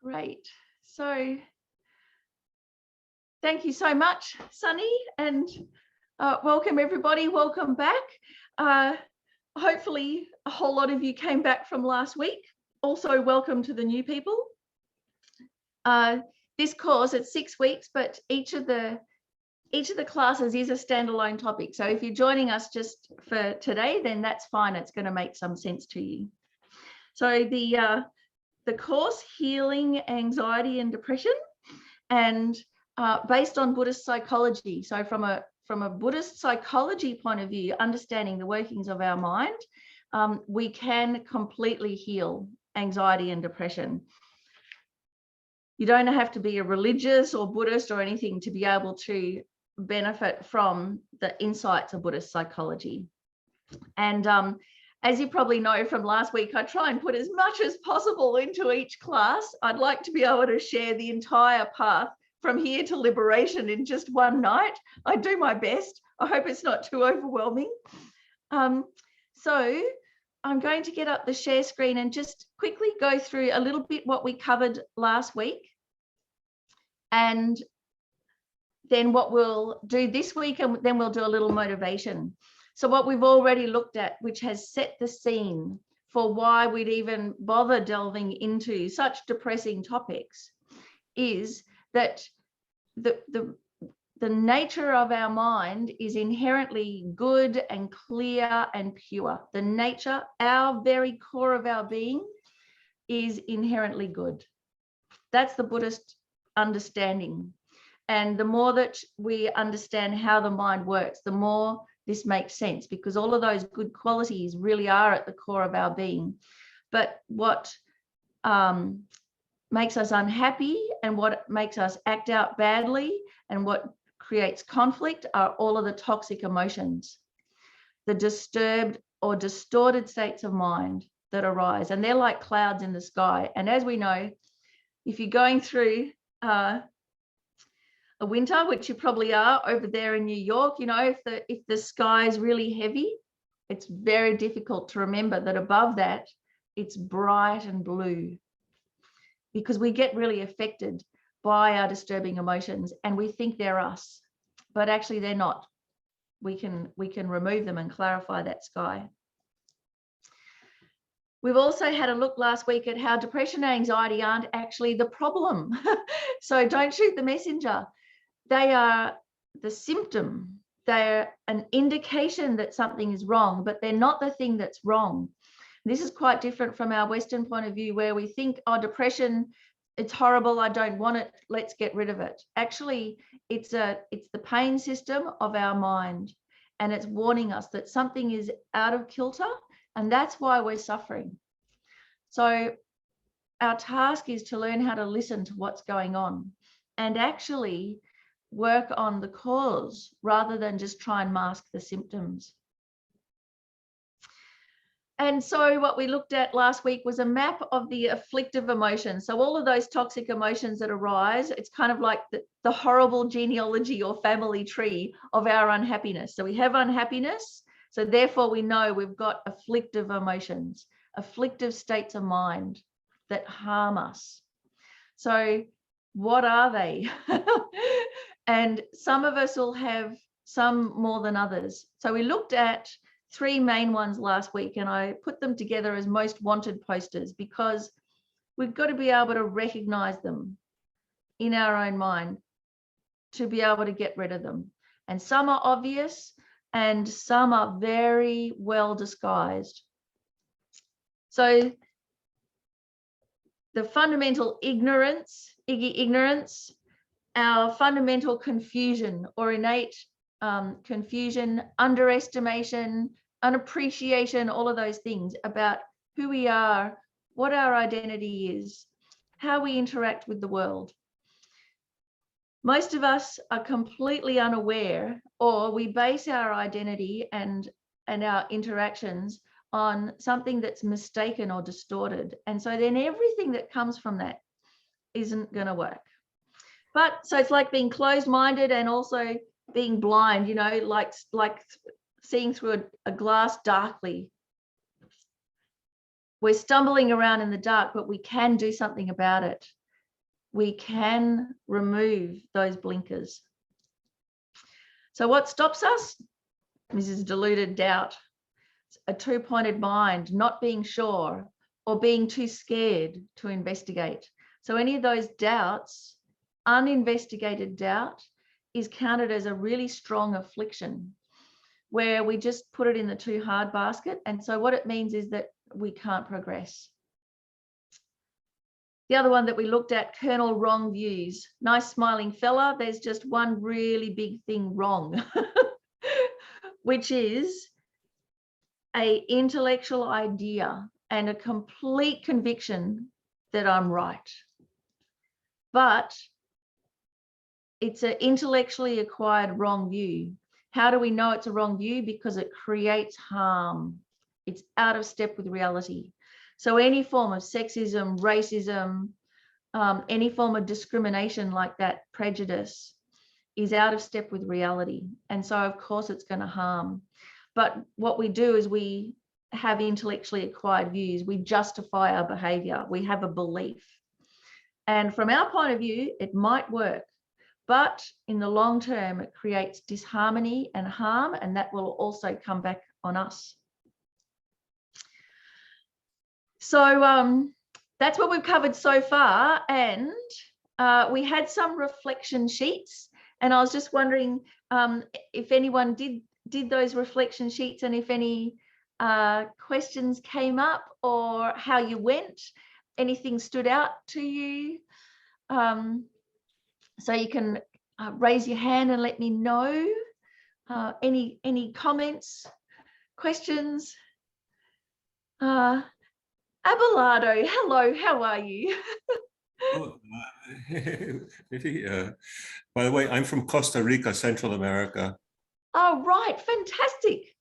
Great. So thank you so much, Sunny, and welcome everybody. Welcome back. Hopefully a whole lot of you came back from last week. Also, welcome to the new people. This course, it's 6 weeks, but each of the classes is a standalone topic. So if you're joining us just for today, then that's fine. It's going to make some sense to you. So the course, Healing Anxiety and Depression, and based on Buddhist psychology. So from a Buddhist psychology point of view, understanding the workings of our mind, we can completely heal anxiety and depression. You don't have to be a religious or Buddhist or anything to be able to benefit from the insights of Buddhist psychology. And as you probably know from last week, I try and put as much as possible into each class. I'd like to be able to share the entire path from here to liberation in just one night. I do my best. I hope it's not too overwhelming. So I'm going to get up the share screen and just quickly go through a little bit what we covered last week, and then what we'll do this week, and then we'll do a little motivation. So what we've already looked at, which has set the scene for why we'd even bother delving into such depressing topics, is that the nature of our mind is inherently good and clear and pure. The nature, our very core of our being, is inherently good. That's the Buddhist understanding. And the more that we understand how the mind works, the more this makes sense, because all of those good qualities really are at the core of our being. But what makes us unhappy and what makes us act out badly and what creates conflict are all of the toxic emotions, the disturbed or distorted states of mind that arise. And they're like clouds in the sky. And as we know, if you're going through a winter, which you probably are over there in New York, you know, if the sky is really heavy, it's very difficult to remember that above that it's bright and blue, because we get really affected by our disturbing emotions and we think they're us, but actually they're not. We can remove them and clarify that sky. We've also had a look last week at how depression and anxiety aren't actually the problem. So don't shoot the messenger. They are the symptom. They're an indication that something is wrong, but they're not the thing that's wrong. This is quite different from our Western point of view, where we think, oh, depression, it's horrible, I don't want it, let's get rid of it. Actually, it's the pain system of our mind, and it's warning us that something is out of kilter, and that's why we're suffering. So our task is to learn how to listen to what's going on and actually work on the cause rather than just try and mask the symptoms. And so what we looked at last week was a map of the afflictive emotions. So all of those toxic emotions that arise, it's kind of like the horrible genealogy or family tree of our unhappiness. So we have unhappiness, so therefore we know we've got afflictive emotions, afflictive states of mind that harm us. So what are they? And some of us will have some more than others. So we looked at 3 main ones last week, and I put them together as most wanted posters, because we've got to be able to recognize them in our own mind to be able to get rid of them. And some are obvious and some are very well disguised. So the fundamental ignorance, ignorance, our fundamental confusion or innate confusion, underestimation, unappreciation, all of those things about who we are, what our identity is, how we interact with the world. Most of us are completely unaware, or we base our identity and our interactions on something that's mistaken or distorted. And so then everything that comes from that isn't going to work. But so it's like being closed-minded and also being blind, you know, like seeing through a glass darkly. We're stumbling around in the dark, but we can do something about it. we can remove those blinkers. So what stops us? This is deluded doubt, a two-pointed mind, not being sure, or being too scared to investigate. So any of those doubts, uninvestigated doubt, is counted as a really strong affliction where we just put it in the too hard basket. And so what it means is that we can't progress. The other one that we looked at, kernel wrong views. Nice smiling fella. There's just one really big thing wrong, which is an intellectual idea and a complete conviction that I'm right. But it's an intellectually acquired wrong view. How do we know it's a wrong view? Because it creates harm. It's out of step with reality. So any form of sexism, racism, any form of discrimination like that, prejudice, is out of step with reality. And so, of course, it's going to harm. But what we do is we have intellectually acquired views. We justify our behavior. We have a belief. And from our point of view, it might work. But in the long term, it creates disharmony and harm, and that will also come back on us. So that's what we've covered so far. And we had some reflection sheets. And I was just wondering if anyone did those reflection sheets and if any questions came up or how you went, anything stood out to you. So you can raise your hand and let me know. Any comments, questions? Abelardo, hello, how are you? Oh, Miffi, by the way, I'm from Costa Rica, Central America. Oh, right, fantastic.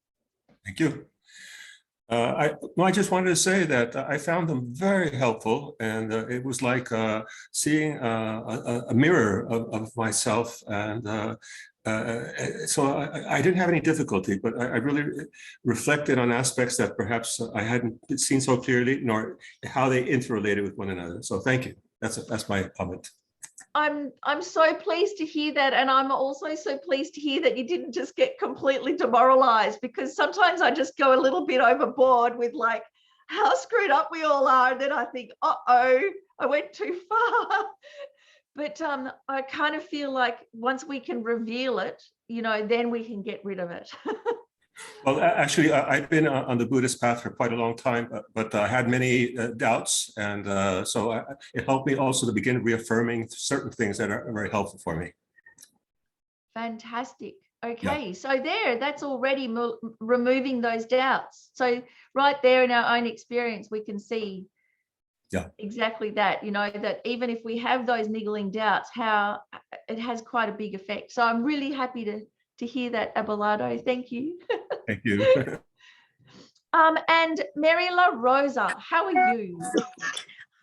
Thank you. I just wanted to say that I found them very helpful, and it was like seeing a mirror of myself, and so I didn't have any difficulty, but I really reflected on aspects that perhaps I hadn't seen so clearly, nor how they interrelated with one another. So thank you. That's my comment. I'm so pleased to hear that, and I'm also so pleased to hear that you didn't just get completely demoralized, because sometimes I just go a little bit overboard with like how screwed up we all are, and then I think, uh-oh, I went too far. But I kind of feel like once we can reveal it, you know, then we can get rid of it. Well, actually, I've been on the Buddhist path for quite a long time, but I had many doubts. And so it helped me also to begin reaffirming certain things that are very helpful for me. Fantastic. Okay, yeah. So that's already removing those doubts. So right there in our own experience, we can see exactly that, you know, that even if we have those niggling doubts, how it has quite a big effect. So I'm really happy to hear that, Abelardo. Thank you. Thank you. And Mary La Rosa, how are you?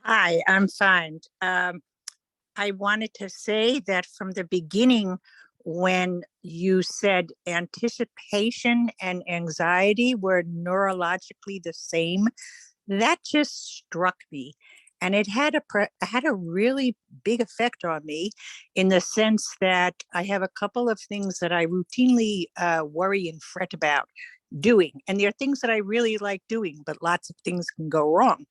Hi, I'm fine. I wanted to say that from the beginning, when you said anticipation and anxiety were neurologically the same, that just struck me. And it had a really big effect on me, in the sense that I have a couple of things that I routinely worry and fret about doing. And there are things that I really like doing, but lots of things can go wrong.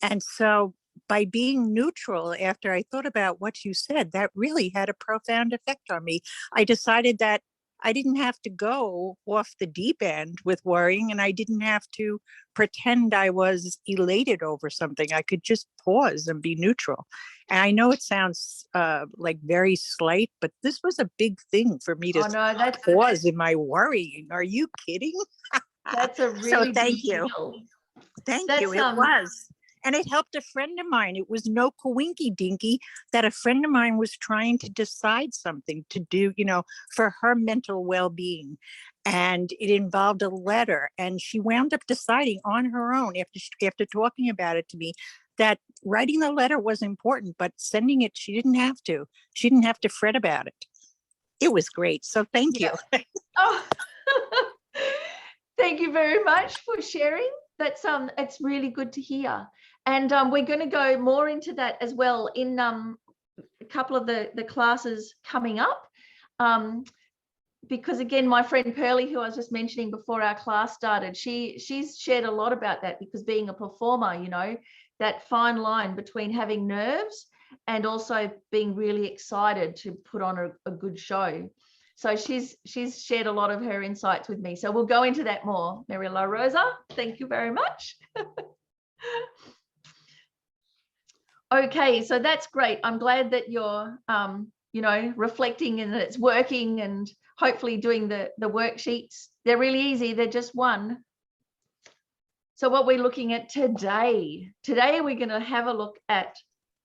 And so by being neutral, after I thought about what you said, that really had a profound effect on me. I decided that I didn't have to go off the deep end with worrying, and I didn't have to pretend I was elated over something. I could just pause and be neutral. And I know it sounds like very slight, but this was a big thing for me to pause in my worrying. Are you kidding? That's a really so thank you. Deal. Thank you. It was. And it helped a friend of mine. It was no coinky dinky that a friend of mine was trying to decide something to do, you know, for her mental well-being. And it involved a letter. And she wound up deciding on her own, after talking about it to me, that writing the letter was important, but sending it, she didn't have to. She didn't have to fret about it. It was great. So thank you. Oh. Thank you very much for sharing. That's it's really good to hear. And we're going to go more into that as well in a couple of the classes coming up. Because again, my friend Pearlie, who I was just mentioning before our class started, she's shared a lot about that, because being a performer, you know, that fine line between having nerves and also being really excited to put on a good show. So she's shared a lot of her insights with me. So we'll go into that more. Marilla Rosa, thank you very much. Okay, so that's great. I'm glad that you're, you know, reflecting and that it's working, and hopefully doing the worksheets. They're really easy. They're just one. So what we're looking at today we're going to have a look at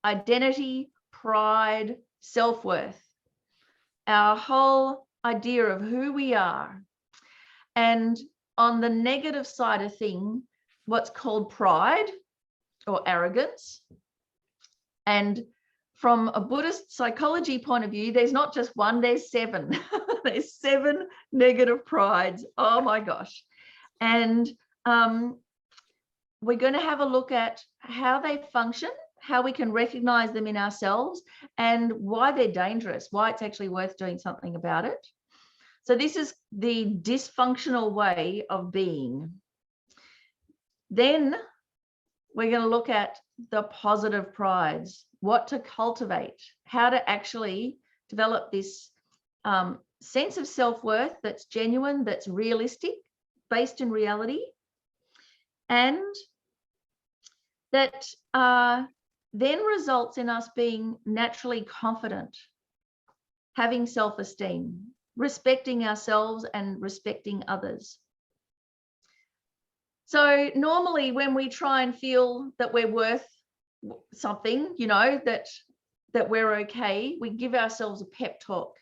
identity, pride, self-worth, our whole idea of who we are. And on the negative side of thing, what's called pride or arrogance. And from a Buddhist psychology point of view, there's not just one, there's 7. There's 7 negative prides. Oh my gosh. And we're going to have a look at how they function, how we can recognize them in ourselves, and why they're dangerous, why it's actually worth doing something about it. So this is the dysfunctional way of being. Then we're going to look at the positive prides, what to cultivate, how to actually develop this sense of self-worth that's genuine, that's realistic, based in reality, and that then results in us being naturally confident, having self-esteem, respecting ourselves and respecting others. So normally when we try and feel that we're worth something, you know, that we're okay, we give ourselves a pep talk,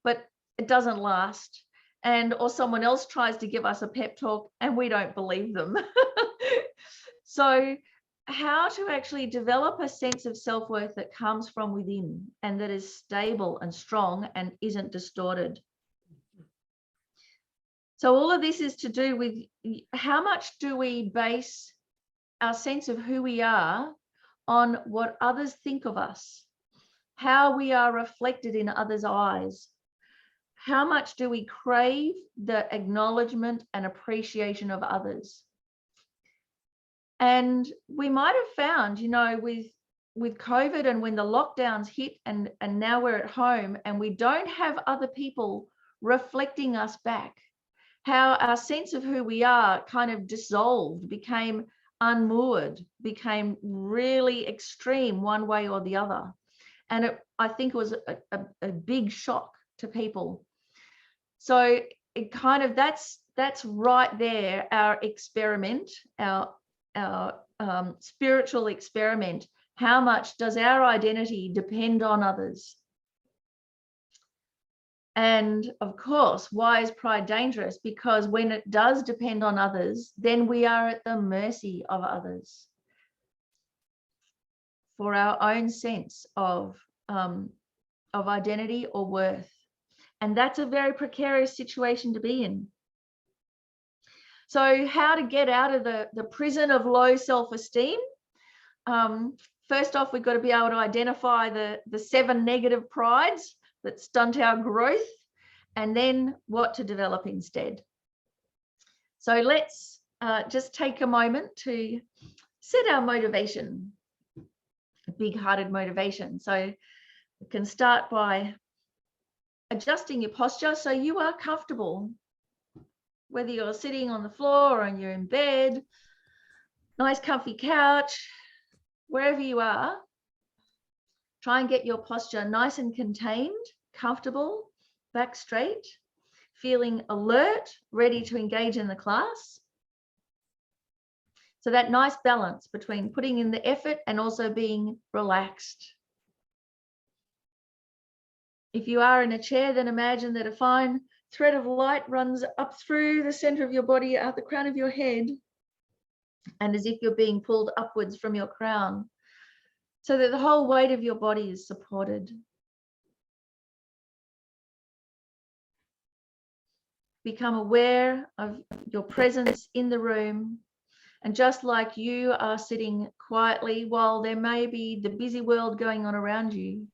but it doesn't last. And or someone else tries to give us a pep talk and we don't believe them. So how to actually develop a sense of self-worth that comes from within and that is stable and strong and isn't distorted. So all of this is to do with how much do we base our sense of who we are on what others think of us, how we are reflected in others' eyes. How much do we crave the acknowledgement and appreciation of others? And we might have found, you know, with COVID and when the lockdowns hit and now we're at home and we don't have other people reflecting us back, how our sense of who we are kind of dissolved, became unmoored, became really extreme one way or the other. And I think it was a big shock to people. So it kind of, that's right there, our experiment, our spiritual experiment. How much does our identity depend on others? And of course, why is pride dangerous? Because when it does depend on others, then we are at the mercy of others for our own sense of identity or worth. And that's a very precarious situation to be in. So how to get out of the prison of low self-esteem? First off, we've got to be able to identify the 7 negative prides that stunt our growth, and then what to develop instead. So let's just take a moment to set our motivation, a big-hearted motivation. So we can start by adjusting your posture so you are comfortable, whether you're sitting on the floor or you're in bed, nice comfy couch, wherever you are. Try and get your posture nice and contained, comfortable, back straight, feeling alert, ready to engage in the class. So that nice balance between putting in the effort and also being relaxed. If you are in a chair, then imagine that a fine thread of light runs up through the center of your body, out the crown of your head, and as if you're being pulled upwards from your crown, so that the whole weight of your body is supported. Become aware of your presence in the room, and just like you are sitting quietly while there may be the busy world going on around you,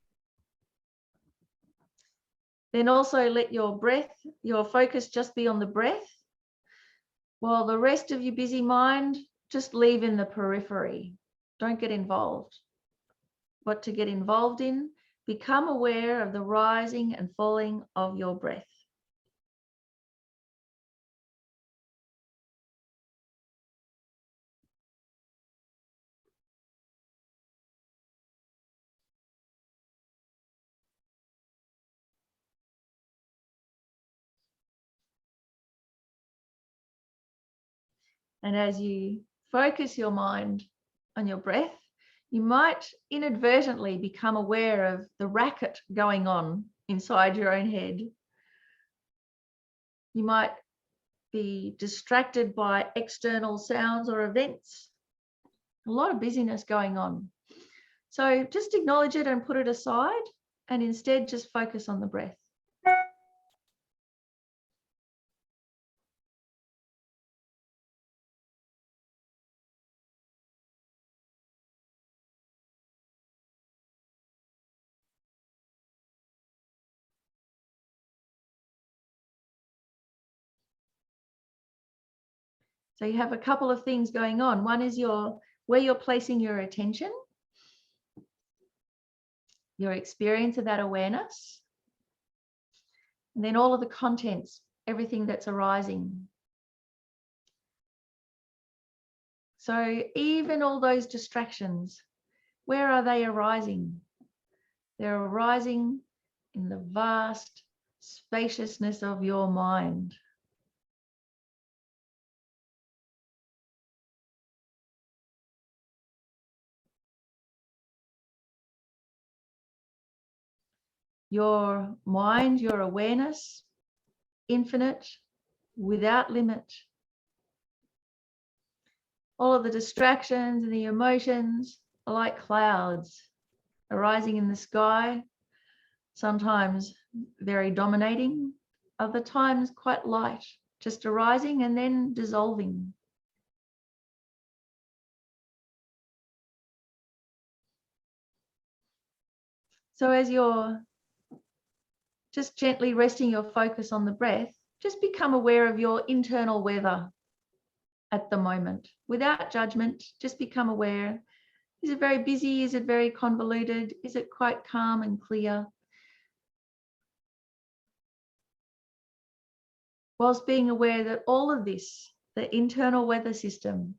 Then also let your breath, your focus just be on the breath, while the rest of your busy mind just leave in the periphery. Don't get involved. What to get involved in, become aware of the rising and falling of your breath. And as you focus your mind on your breath, you might inadvertently become aware of the racket going on inside your own head. You might be distracted by external sounds or events. A lot of busyness going on. So just acknowledge it and put it aside, and instead just focus on the breath. So you have a couple of things going on. One is where you're placing your attention, your experience of that awareness, and then all of the contents, everything that's arising. So even all those distractions, where are they arising? They're arising in the vast spaciousness of your mind. Your mind, your awareness, infinite, without limit. All of the distractions and the emotions are like clouds arising in the sky, sometimes very dominating, other times quite light, just arising and then dissolving. So as you're just gently resting your focus on the breath, just become aware of your internal weather at the moment, without judgment. Just become aware. Is it very busy? Is it very convoluted? Is it quite calm and clear? Whilst being aware that all of this, the internal weather system,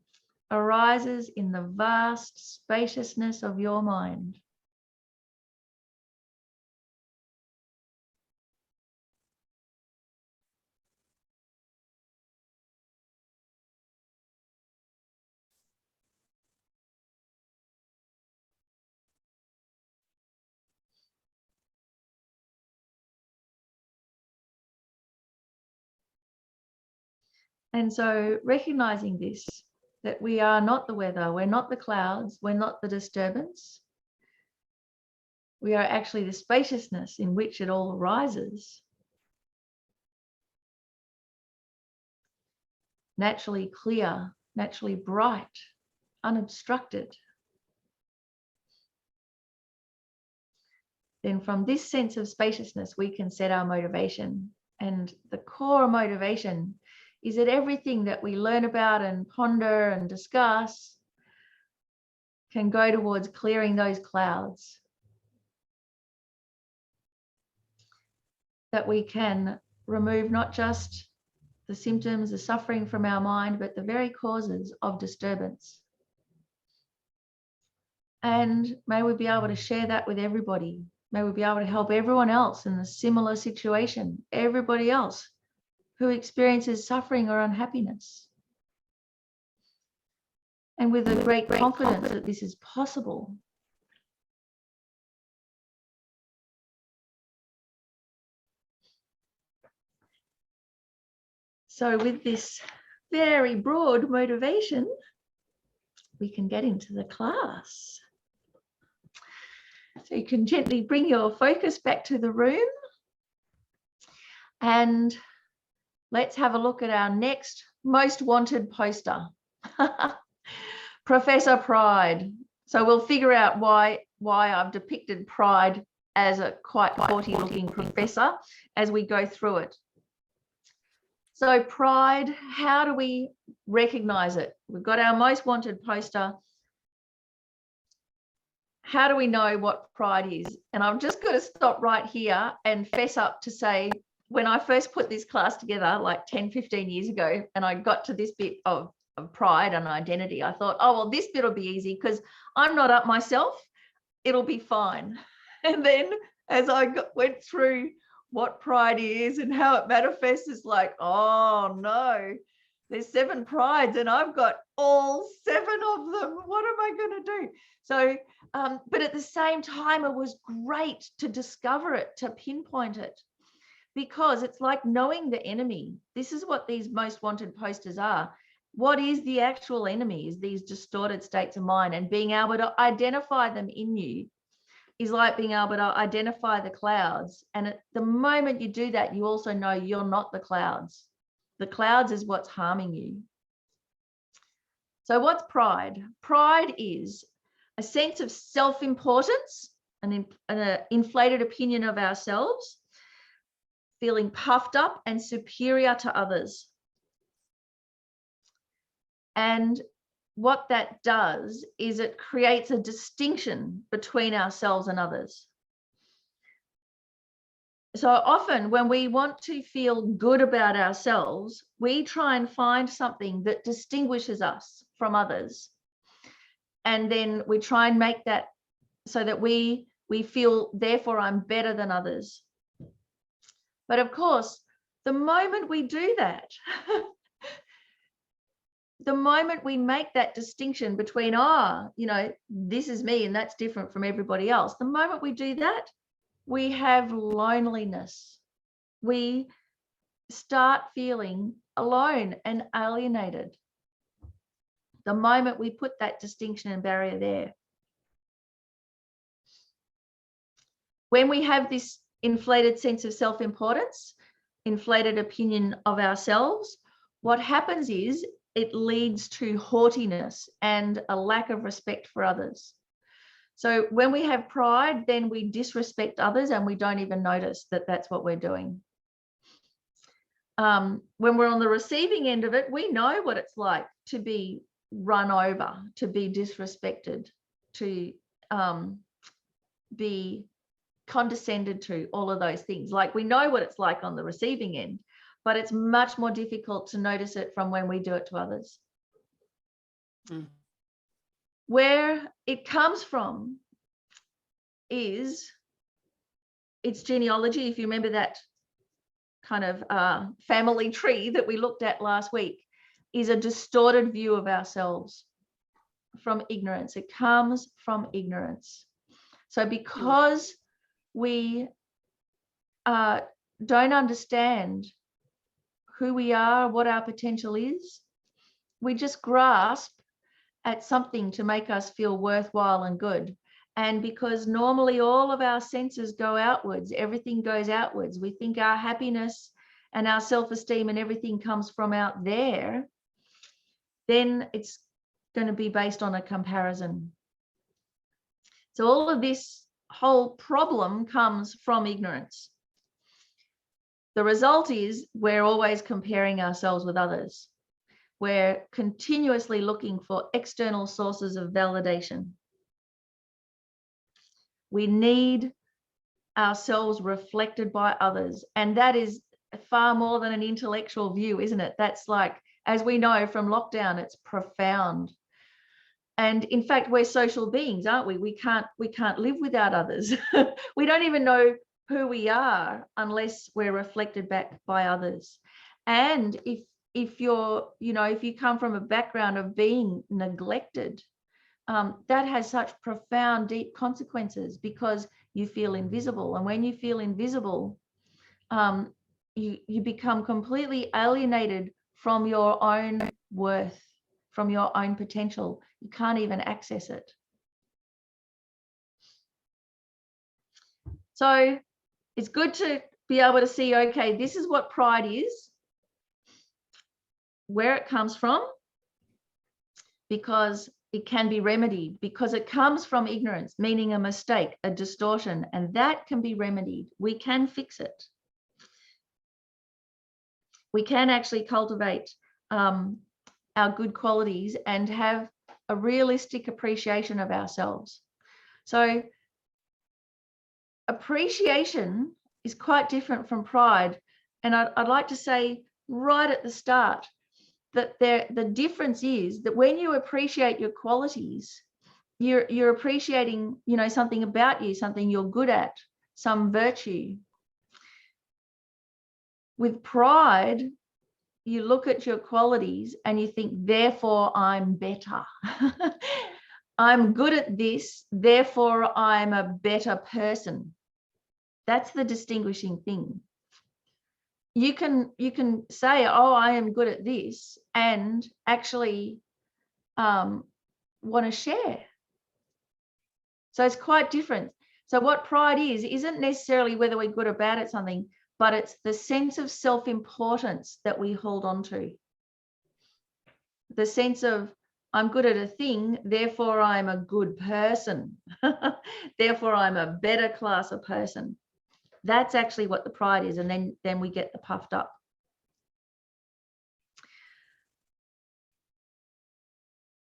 arises in the vast spaciousness of your mind. And so recognizing this, that we are not the weather, we're not the clouds, we're not the disturbance. We are actually the spaciousness in which it all arises. Naturally clear, naturally bright, unobstructed. Then from this sense of spaciousness, we can set our motivation. And the core motivation is that everything that we learn about and ponder and discuss can go towards clearing those clouds. That we can remove not just the symptoms, the suffering from our mind, but the very causes of disturbance. And may we be able to share that with everybody. May we be able to help everyone else in a similar situation, everybody else who experiences suffering or unhappiness. And with a great confidence that this is possible. So with this very broad motivation, we can get into the class. So you can gently bring your focus back to the room. And let's have a look at our next most wanted poster. Professor Pride. So we'll figure out why I've depicted pride as a quite haughty looking professor as we go through it. So pride, how do we recognize it? We've got our most wanted poster. How do we know what pride is? And I'm just going to stop right here and fess up to say, when I first put this class together like 10, 15 years ago, and I got to this bit of pride and identity, I thought, oh, well, this bit will be easy because I'm not up myself. It'll be fine. And then as I went through what pride is and how it manifests, it's like, oh no, there's 7 prides and I've got all 7 of them. What am I going to do? So, but at the same time, it was great to discover it, to pinpoint it, because it's like knowing the enemy. This is what these most wanted posters are. What is the actual enemy? Is these distorted states of mind, and being able to identify them in you is like being able to identify the clouds. And at the moment you do that, you also know you're not the clouds. The clouds is what's harming you. So what's pride? Pride is a sense of self-importance, an inflated opinion of ourselves, feeling puffed up and superior to others. And what that does is it creates a distinction between ourselves and others. So often when we want to feel good about ourselves, we try and find something that distinguishes us from others. And then we try and make that so that we feel, therefore, I'm better than others. But of course, the moment we do that, the moment we make that distinction between, this is me and that's different from everybody else, the moment we do that, we have loneliness. We start feeling alone and alienated. The moment we put that distinction and barrier there. When we have this inflated sense of self-importance, inflated opinion of ourselves, what happens is it leads to haughtiness and a lack of respect for others. So when we have pride, then we disrespect others and we don't even notice that that's what we're doing. When we're on the receiving end of it, we know what it's like to be run over, to be disrespected, to be condescended to, all of those things. Like, we know what it's like on the receiving end, but it's much more difficult to notice it from when we do it to others. Where it comes from is its genealogy. If you remember that kind of family tree that we looked at last week, is a distorted view of ourselves from ignorance. It comes from ignorance. So because we don't understand who we are, what our potential is, we just grasp at something to make us feel worthwhile and good. And because normally all of our senses go outwards, everything goes outwards. We think our happiness and our self-esteem and everything comes from out there, then it's going to be based on a comparison. So all of this whole problem comes from ignorance. The result is we're always comparing ourselves with others. We're continuously looking for external sources of validation. We need ourselves reflected by others. And that is far more than an intellectual view, isn't it? That's like, as we know from lockdown, it's profound. And in fact, we're social beings, aren't we? We can't live without others. We don't even know who we are unless we're reflected back by others. And if you come from a background of being neglected, that has such profound, deep consequences, because you feel invisible. And when you feel invisible, you become completely alienated from your own worth, from your own potential. You can't even access it. So it's good to be able to see, okay, this is what pride is, where it comes from, because it can be remedied because it comes from ignorance, meaning a mistake, a distortion, and that can be remedied. We can fix it. We can actually cultivate our good qualities and have a realistic appreciation of ourselves. So appreciation is quite different from pride. And I'd like to say right at the start that the difference is that when you appreciate your qualities, you're appreciating, you know, something about you, something you're good at, some virtue. With pride, you look at your qualities and you think, therefore I'm better. I'm good at this, therefore I'm a better person. That's the distinguishing thing. You can say, oh, I am good at this, and actually want to share. So it's quite different. So what pride isn't necessarily whether we're good or bad at something, but it's the sense of self-importance that we hold on to. The sense of, I'm good at a thing, therefore I'm a good person. Therefore I'm a better class of person. That's actually what the pride is. And then we get the puffed up.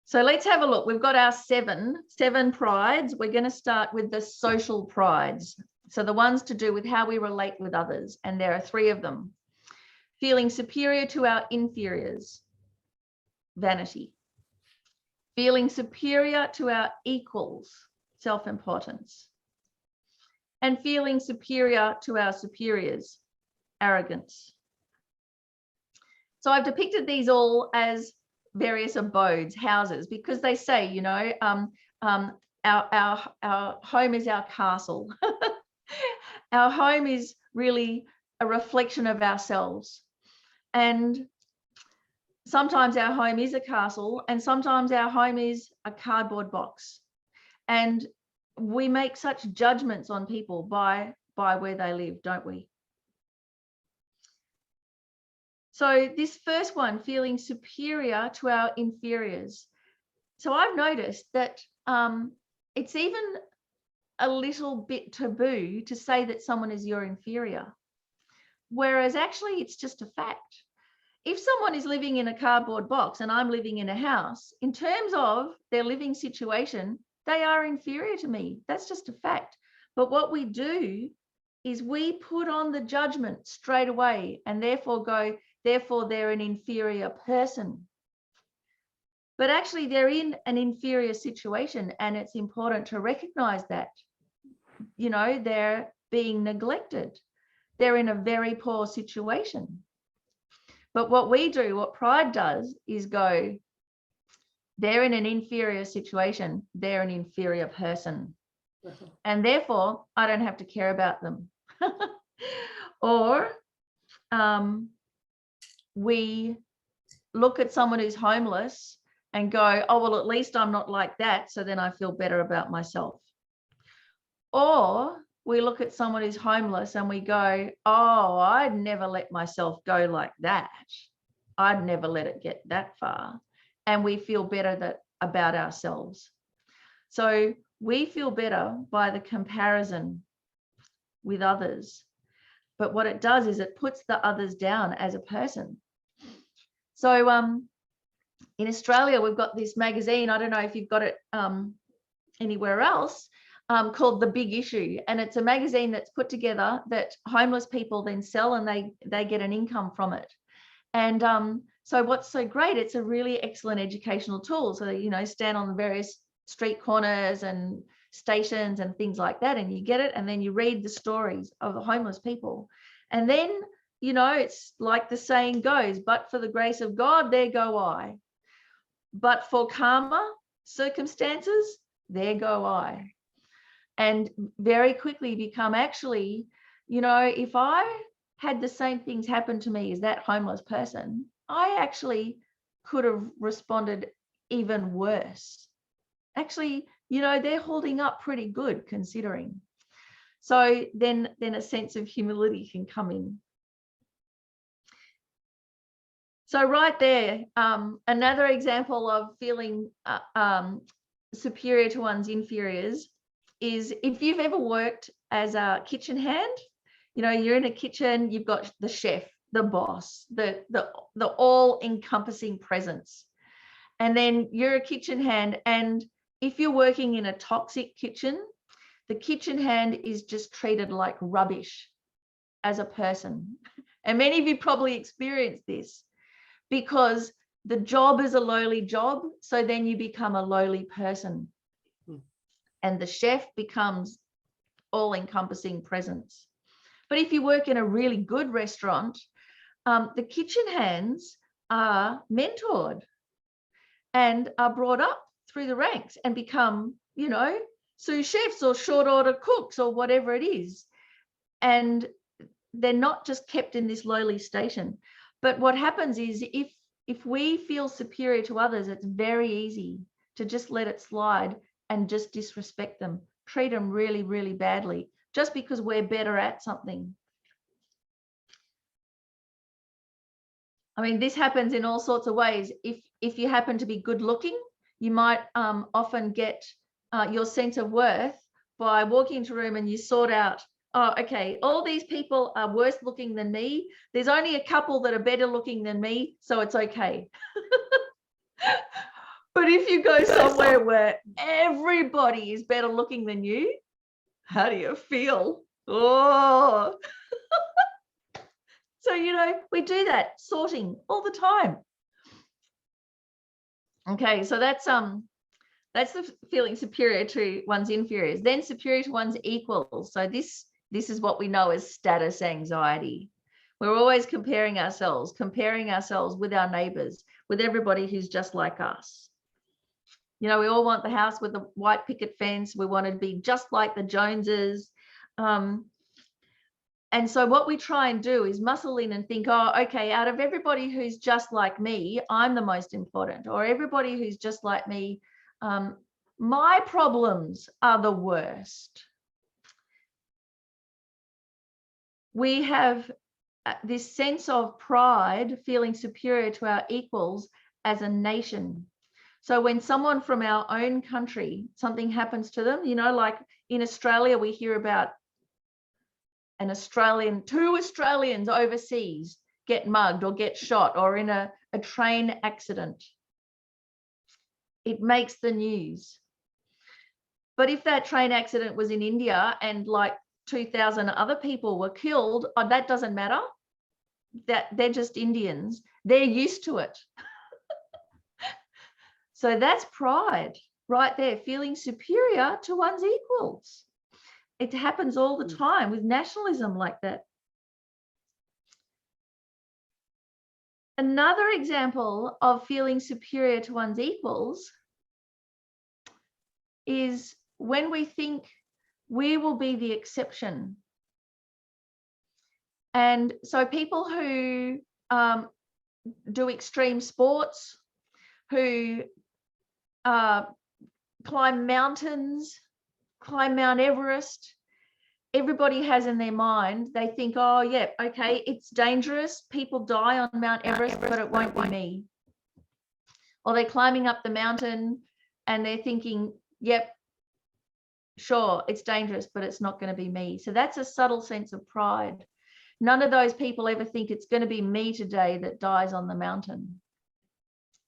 So let's have a look. We've got our seven prides. We're going to start with the social prides. So the ones to do with how we relate with others. And there are 3 of them. Feeling superior to our inferiors, vanity. Feeling superior to our equals, self-importance. And feeling superior to our superiors, arrogance. So I've depicted these all as various abodes, houses, because they say, you know, our home is our castle. Our home is really a reflection of ourselves. And sometimes our home is a castle, and sometimes our home is a cardboard box. And we make such judgments on people by where they live, don't we? So this first one, feeling superior to our inferiors. So I've noticed that it's even a little bit taboo to say that someone is your inferior, whereas actually it's just a fact. If someone is living in a cardboard box and I'm living in a house, in terms of their living situation, they are inferior to me. That's just a fact. But what we do is we put on the judgment straight away and therefore go, therefore they're an inferior person. But actually they're in an inferior situation, and it's important to recognize that. You know, they're being neglected. They're in a very poor situation. But what we do, what pride does, is go, they're in an inferior situation. They're an inferior person. And therefore, I don't have to care about them. Or we look at someone who's homeless and go, oh, well, at least I'm not like that. So then I feel better about myself. Or we look at someone who's homeless and we go, oh, I'd never let myself go like that. I'd never let it get that far. And we feel better about ourselves. So we feel better by the comparison with others. But what it does is it puts the others down as a person. So in Australia, we've got this magazine. I don't know if you've got it anywhere else, called The Big Issue. And it's a magazine that's put together that homeless people then sell, and they get an income from it. And so what's so great, it's a really excellent educational tool. So, you know, stand on the various street corners and stations and things like that, and you get it, and then you read the stories of the homeless people. And then, you know, it's like the saying goes, but for the grace of God, there go I. But for karma circumstances, there go I. And very quickly become actually, you know, if I had the same things happen to me as that homeless person, I actually could have responded even worse. Actually, you know, they're holding up pretty good considering. So then a sense of humility can come in. So right there, another example of feeling superior to one's inferiors is if you've ever worked as a kitchen hand, you know, you're in a kitchen, you've got the chef, the boss, the all-encompassing presence. And then you're a kitchen hand, and if you're working in a toxic kitchen, the kitchen hand is just treated like rubbish as a person. And many of you probably experienced this, because the job is a lowly job, so then you become a lowly person. And the chef becomes all-encompassing presence. But if you work in a really good restaurant, the kitchen hands are mentored and are brought up through the ranks and become, you know, sous chefs or short order cooks or whatever it is. And they're not just kept in this lowly station. But what happens is if we feel superior to others, it's very easy to just let it slide and just disrespect them, treat them really, really badly, just because we're better at something. I mean, this happens in all sorts of ways. If you happen to be good looking, you might often get your sense of worth by walking into a room and you sort out, oh, okay, all these people are worse looking than me. There's only a couple that are better looking than me, so it's okay. But if you go somewhere where everybody is better looking than you, how do you feel? Oh. So, you know, we do that sorting all the time. Okay, so that's the feeling superior to one's inferiors. Then superior to one's equals. So this is what we know as status anxiety. We're always comparing ourselves with our neighbors, with everybody who's just like us. You know, we all want the house with the white picket fence. We want to be just like the Joneses. And so what we try and do is muscle in and think, oh, okay, out of everybody who's just like me, I'm the most important, or everybody who's just like me, my problems are the worst. We have this sense of pride, feeling superior to our equals as a nation. So when someone from our own country, something happens to them, you know, like in Australia, we hear about two Australians overseas get mugged or get shot or in a train accident. It makes the news. But if that train accident was in India and like 2,000 other people were killed, that doesn't matter. That they're just Indians. They're used to it. So that's pride right there, feeling superior to one's equals. It happens all the time with nationalism like that. Another example of feeling superior to one's equals is when we think we will be the exception. And so people who do extreme sports, who climb mountains, climb Mount Everest, everybody has in their mind, they think, oh, yeah, okay, it's dangerous. People die on Mount Everest, but it won't be me. Or they're climbing up the mountain and they're thinking, yep, sure, it's dangerous, but it's not going to be me. So that's a subtle sense of pride. None of those people ever think it's going to be me today that dies on the mountain.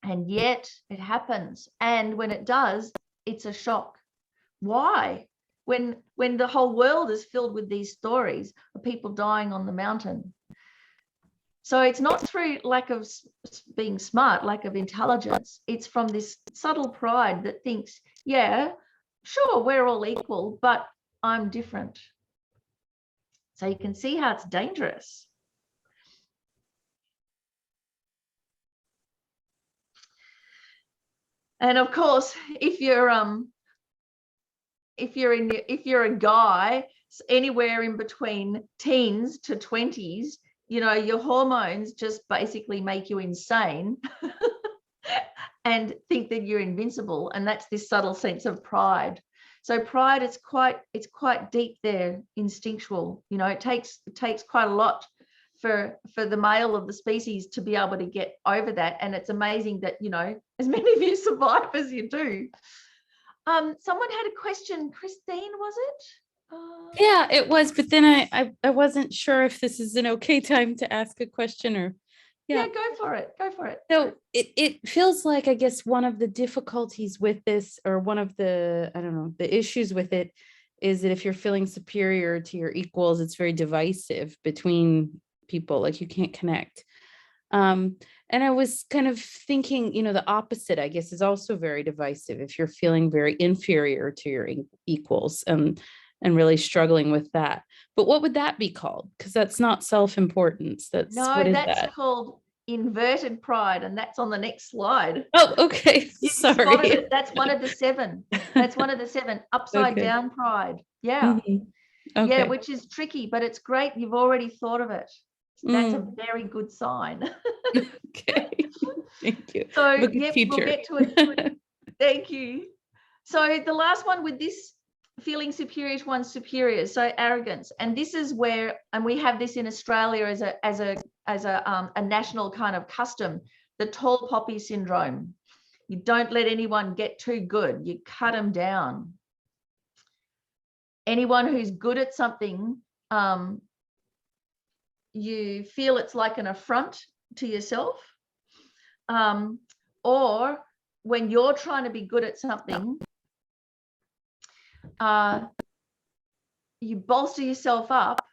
And yet it happens. And when it does, it's a shock. Why? When the whole world is filled with these stories of people dying on the mountain. So it's not through lack of being smart, lack of intelligence. It's from this subtle pride that thinks, yeah, sure, we're all equal, but I'm different. So you can see how it's dangerous. And of course, if you're a guy anywhere in between teens to 20s, you know, your hormones just basically make you insane and think that you're invincible. And that's this subtle sense of pride. So pride is quite deep there, instinctual. You know, it takes quite a lot for the male of the species to be able to get over that. And it's amazing that, you know, as many of you survive as you do. Someone had a question. Christine, was it? Yeah, it was, but then I wasn't sure if this is an okay time to ask a question or. Yeah, go for it. Go for it. So it feels like, I guess, one of the difficulties with this, or one of the, I don't know, the issues with it, is that if you're feeling superior to your equals, it's very divisive between people, like you can't connect. And I was kind of thinking, you know, the opposite, I guess, is also very divisive if you're feeling very inferior to your equals and really struggling with that. But what would that be called? Because that's not self-importance. That's, No, what is that's that? called inverted pride, and that's on the next slide. Oh, okay. You Sorry. spotted it. That's one of the 7. That's one of the 7. Upside Okay. down pride. Yeah. Mhm. Okay. Yeah, which is tricky, but it's great. You've already thought of it. That's a very good sign. Okay. Thank you. So, I'm a good yep, teacher. we'll get to it. Thank you. So the last one with this feeling superior to one's superiors, so arrogance, and this is where, and we have this in Australia as a national kind of custom, the tall poppy syndrome. You don't let anyone get too good. You cut them down. Anyone who's good at something, you feel it's like an affront to yourself. Or when you're trying to be good at something, you bolster yourself up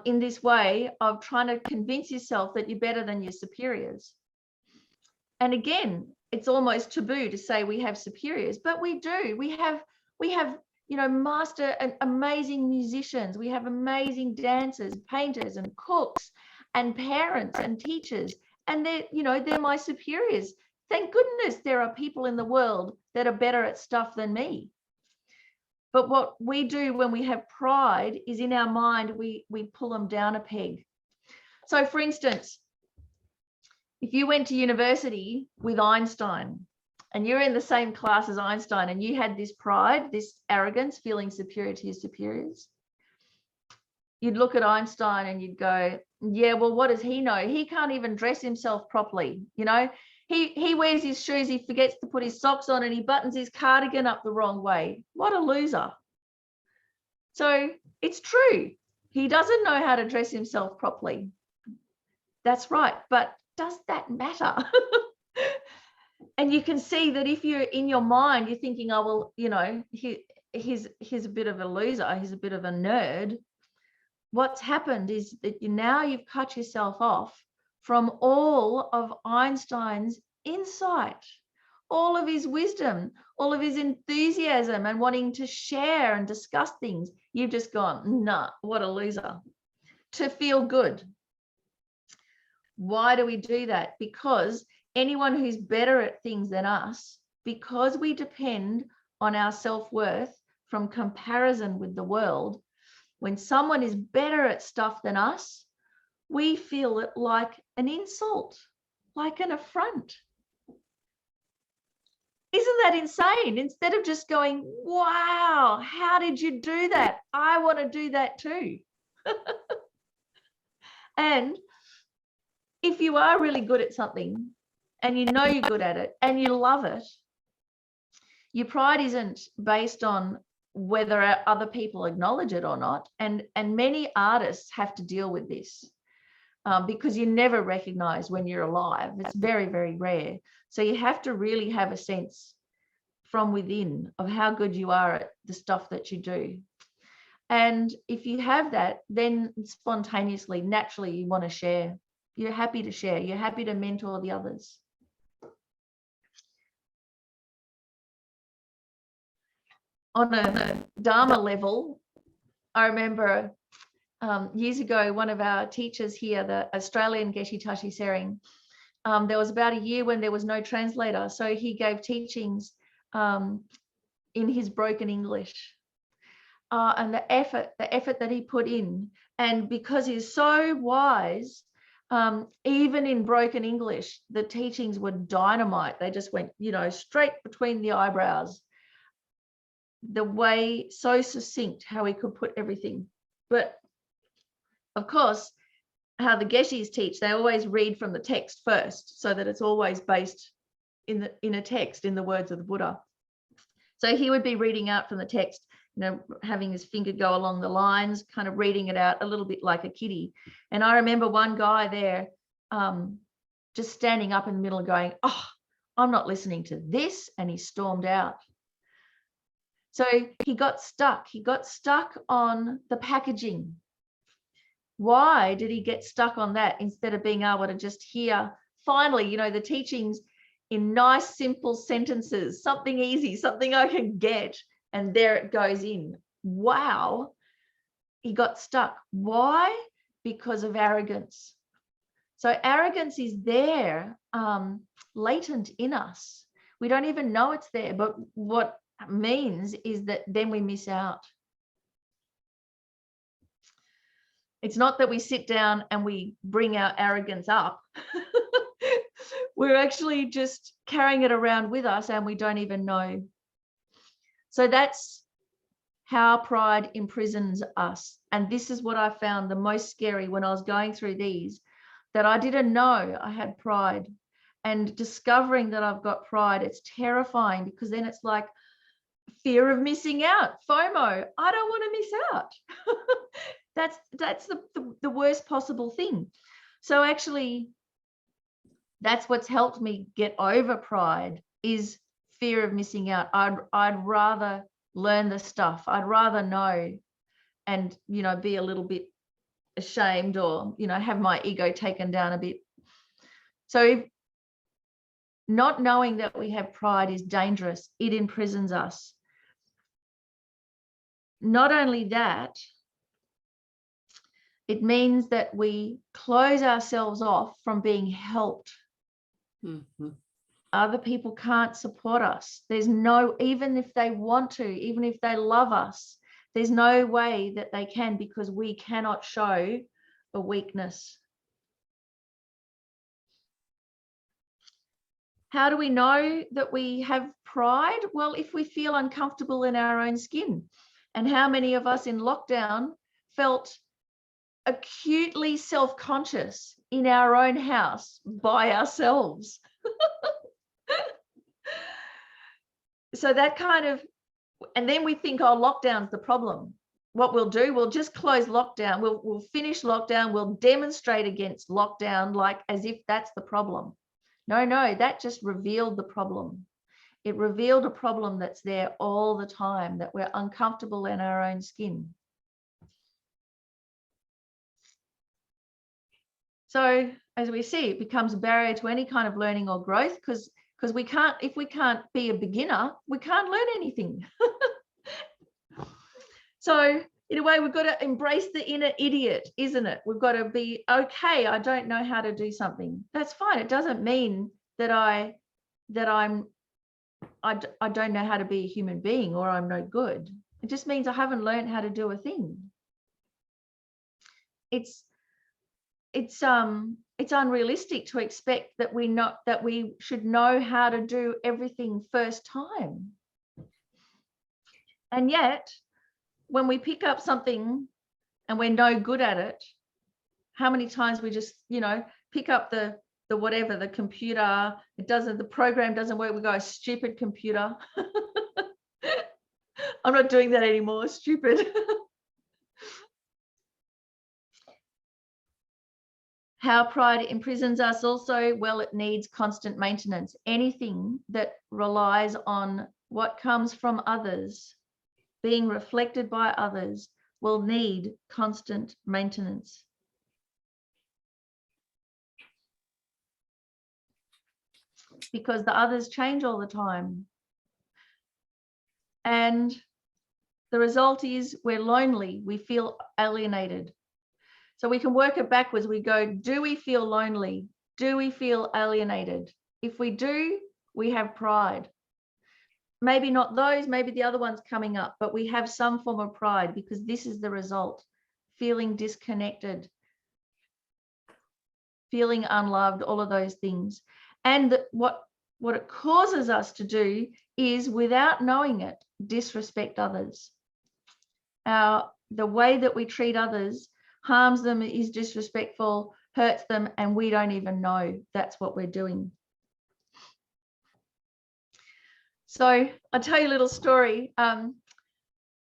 in this way of trying to convince yourself that you're better than your superiors. And again, it's almost taboo to say we have superiors, but we do. We have, you know, master and amazing musicians. We have amazing dancers, painters, and cooks, and parents and teachers. And they're, you know, they're my superiors. Thank goodness there are people in the world that are better at stuff than me. But what we do when we have pride is, in our mind, we pull them down a peg. So for instance, if you went to university with Einstein and you're in the same class as Einstein and you had this pride, this arrogance, feeling superior to your superiors, you'd look at Einstein and you'd go, yeah, well, what does he know? He can't even dress himself properly. You know, he wears his shoes, he forgets to put his socks on, and he buttons his cardigan up the wrong way. What a loser. So it's true. He doesn't know how to dress himself properly. That's right. But does that matter? And you can see that if you're in your mind, you're thinking, oh, well, you know, he's a bit of a loser. He's a bit of a nerd. What's happened is that now you've cut yourself off from all of Einstein's insight, all of his wisdom, all of his enthusiasm and wanting to share and discuss things. You've just gone, nah, what a loser, to feel good. Why do we do that? Because anyone who's better at things than us, because we depend on our self-worth from comparison with the world, when someone is better at stuff than us, we feel it like an insult, like an affront. Isn't that insane? Instead of just going, wow, how did you do that? I want to do that too. And if you are really good at something and you know you're good at it and you love it, your pride isn't based on whether other people acknowledge it or not. And many artists have to deal with this because you never recognize when you're alive. It's very, very rare. So you have to really have a sense from within of how good you are at the stuff that you do. And if you have that, then spontaneously, naturally, you want to share. You're happy to share. You're happy to mentor the others. On a Dharma level, I remember years ago, one of our teachers here, the Australian Geshe Tashi Sering, there was about a year when there was no translator. So he gave teachings in his broken English. And the effort that he put in, and because he's so wise, even in broken English, the teachings were dynamite. They just went, you know, straight between the eyebrows. The way, so succinct how he could put everything. But of course, how the Geshes teach, they always read from the text first, so that it's always based in a text, in the words of the Buddha. So he would be reading out from the text, you know, having his finger go along the lines, kind of reading it out a little bit like a kiddie. And I remember one guy there just standing up in the middle and going, "Oh, I'm not listening to this," and he stormed out. So he got stuck. He got stuck on the packaging. Why did he get stuck on that instead of being able to just hear, finally, you know, the teachings in nice, simple sentences, something easy, something I can get, and there it goes in. Wow. He got stuck. Why? Because of arrogance. So arrogance is there, latent in us. We don't even know it's there, but what it means is that then we miss out. It's not that we sit down and we bring our arrogance up. We're actually just carrying it around with us and we don't even know. So that's how pride imprisons us. And this is what I found the most scary when I was going through these, that I didn't know I had pride. And discovering that I've got pride, it's terrifying, because then it's like fear of missing out, FOMO. I don't want to miss out. That's the worst possible thing. So actually, that's what's helped me get over pride, is fear of missing out. I'd rather learn the stuff. I'd rather know and, you know, be a little bit ashamed, or, you know, have my ego taken down a bit. So not knowing that we have pride is dangerous. It imprisons us. Not only that, it means that we close ourselves off from being helped. Mm-hmm. Other people can't support us. There's no, even if they want to, even if they love us, there's no way that they can, because we cannot show a weakness. How do we know that we have pride? Well, if we feel uncomfortable in our own skin. And how many of us in lockdown felt acutely self-conscious in our own house by ourselves? So that kind of, and then we think, oh, lockdown's the problem. What we'll do, we'll just close lockdown. We'll finish lockdown. We'll demonstrate against lockdown, like as if that's the problem. No, that just revealed the problem. It revealed a problem that's there all the time, that we're uncomfortable in our own skin. So as we see, it becomes a barrier to any kind of learning or growth, because we can't, if we can't be a beginner, we can't learn anything. So in a way, we've got to embrace the inner idiot, isn't it? We've got to be, okay, I don't know how to do something. That's fine. It doesn't mean that I don't know how to be a human being, or I'm no good. It just means I haven't learned how to do a thing. It's unrealistic to expect that we should know how to do everything first time. And yet, when we pick up something and we're no good at it, how many times we just, you know, pick up the whatever, the computer, the program doesn't work, we go, stupid computer. I'm not doing that anymore, stupid. How pride imprisons us also, well, it needs constant maintenance. Anything that relies on what comes from others, being reflected by others, will need constant maintenance. Because the others change all the time. And the result is we're lonely, we feel alienated. So we can work it backwards. We go, do we feel lonely? Do we feel alienated? If we do, we have pride. Maybe not those, maybe the other one's coming up, but we have some form of pride, because this is the result. Feeling disconnected, feeling unloved, all of those things. And what it causes us to do is, without knowing it, disrespect others. The way that we treat others harms them, is disrespectful, hurts them, and we don't even know that's what we're doing. So I'll tell you a little story.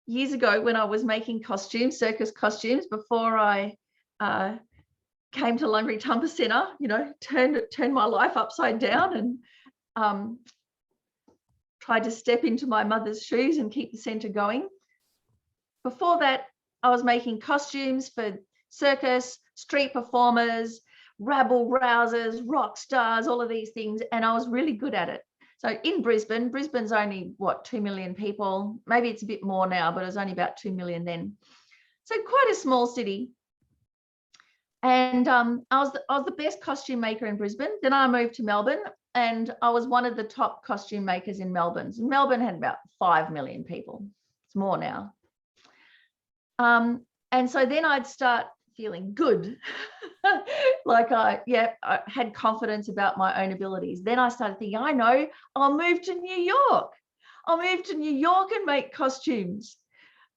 Years ago, when I was making costumes, circus costumes, before I came to Lungri Tumpa Centre, you know, turned my life upside down and tried to step into my mother's shoes and keep the centre going. Before that, I was making costumes for circus, street performers, rabble rousers, rock stars, all of these things, and I was really good at it. So in Brisbane's only, what, 2 million people? Maybe it's a bit more now, but it was only about 2 million then. So quite a small city. And I was the best costume maker in Brisbane. Then I moved to Melbourne, and I was one of the top costume makers in Melbourne. So Melbourne had about 5 million people. It's more now. And so then I'd start feeling good. Like I had confidence about my own abilities. Then I started thinking, I know, I'll move to New York. I'll move to New York and make costumes.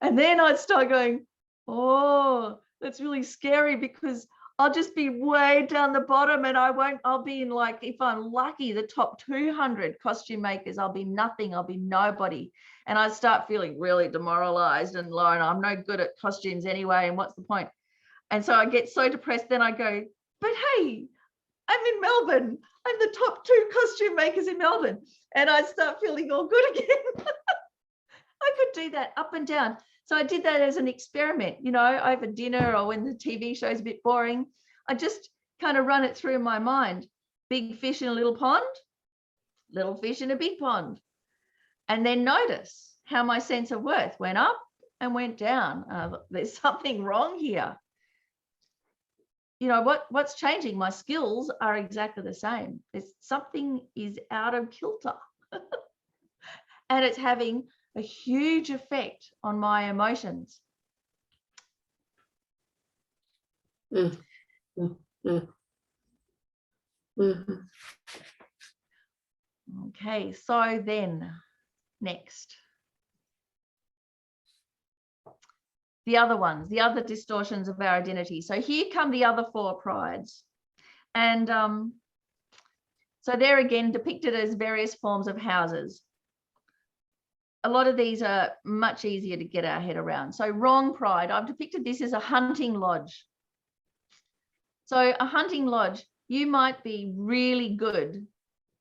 And then I'd start going, oh, that's really scary, because I'll just be way down the bottom, and I'll be in, like, if I'm lucky, the top 200 costume makers. I'll be nothing, I'll be nobody. And I start feeling really demoralized and low, and I'm no good at costumes anyway, and what's the point? And so I get so depressed. Then I go, but hey, I'm in Melbourne. I'm the top 2 costume makers in Melbourne. And I start feeling all good again. I could do that up and down. So I did that as an experiment, you know, over dinner or when the TV show's a bit boring. I just kind of run it through my mind. Big fish in a little pond, little fish in a big pond. And then notice how my sense of worth went up and went down. There's something wrong here. You know, what's changing? My skills are exactly the same. Something is out of kilter. And it's having a huge effect on my emotions. Okay, so then next. The other ones, the other distortions of our identity. So here come the other 4 prides. And so they're again depicted as various forms of houses. A lot of these are much easier to get our head around. So wrong pride, I've depicted this as a hunting lodge. So a hunting lodge, you might be really good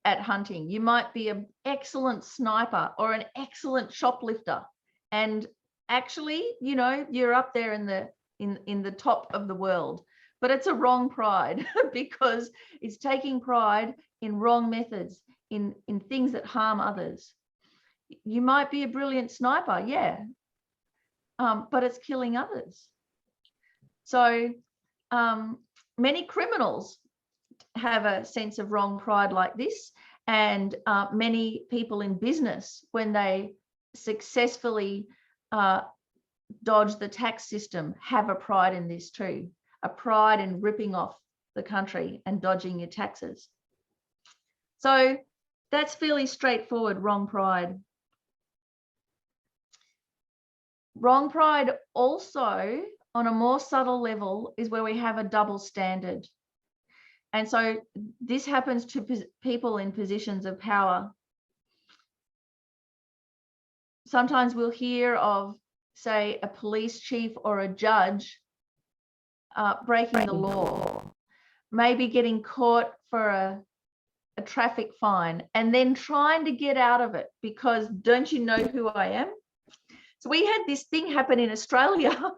at hunting. You might be an excellent sniper or an excellent shoplifter. And actually, you know, you're up there in the top of the world. But it's a wrong pride because it's taking pride in wrong methods, in things that harm others. You might be a brilliant sniper, yeah, but it's killing others. So many criminals have a sense of wrong pride like this, and many people in business, when they successfully dodge the tax system, have a pride in this too, a pride in ripping off the country and dodging your taxes. So that's fairly straightforward, wrong pride. Wrong pride also, on a more subtle level, is where we have a double standard. And so this happens to people in positions of power. Sometimes we'll hear of, say, a police chief or a judge breaking the law, maybe getting caught for a traffic fine and then trying to get out of it because, don't you know who I am? So we had this thing happen in Australia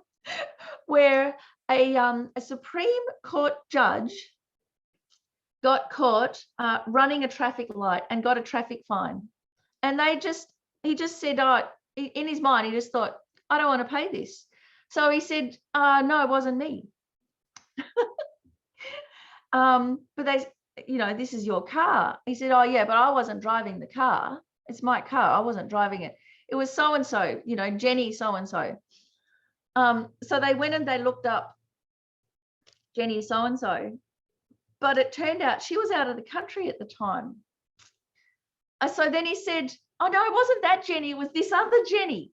where a Supreme Court judge got caught running a traffic light and got a traffic fine. And he just said, oh, in his mind, he just thought, I don't want to pay this. So he said, no, it wasn't me. But they, you know, this is your car. He said, oh yeah, but I wasn't driving the car. It's my car. I wasn't driving it. It was so-and-so, you know, Jenny so-and-so. So they went and they looked up Jenny so-and-so, but it turned out she was out of the country at the time. So then he said, oh no, it wasn't that Jenny, it was this other Jenny.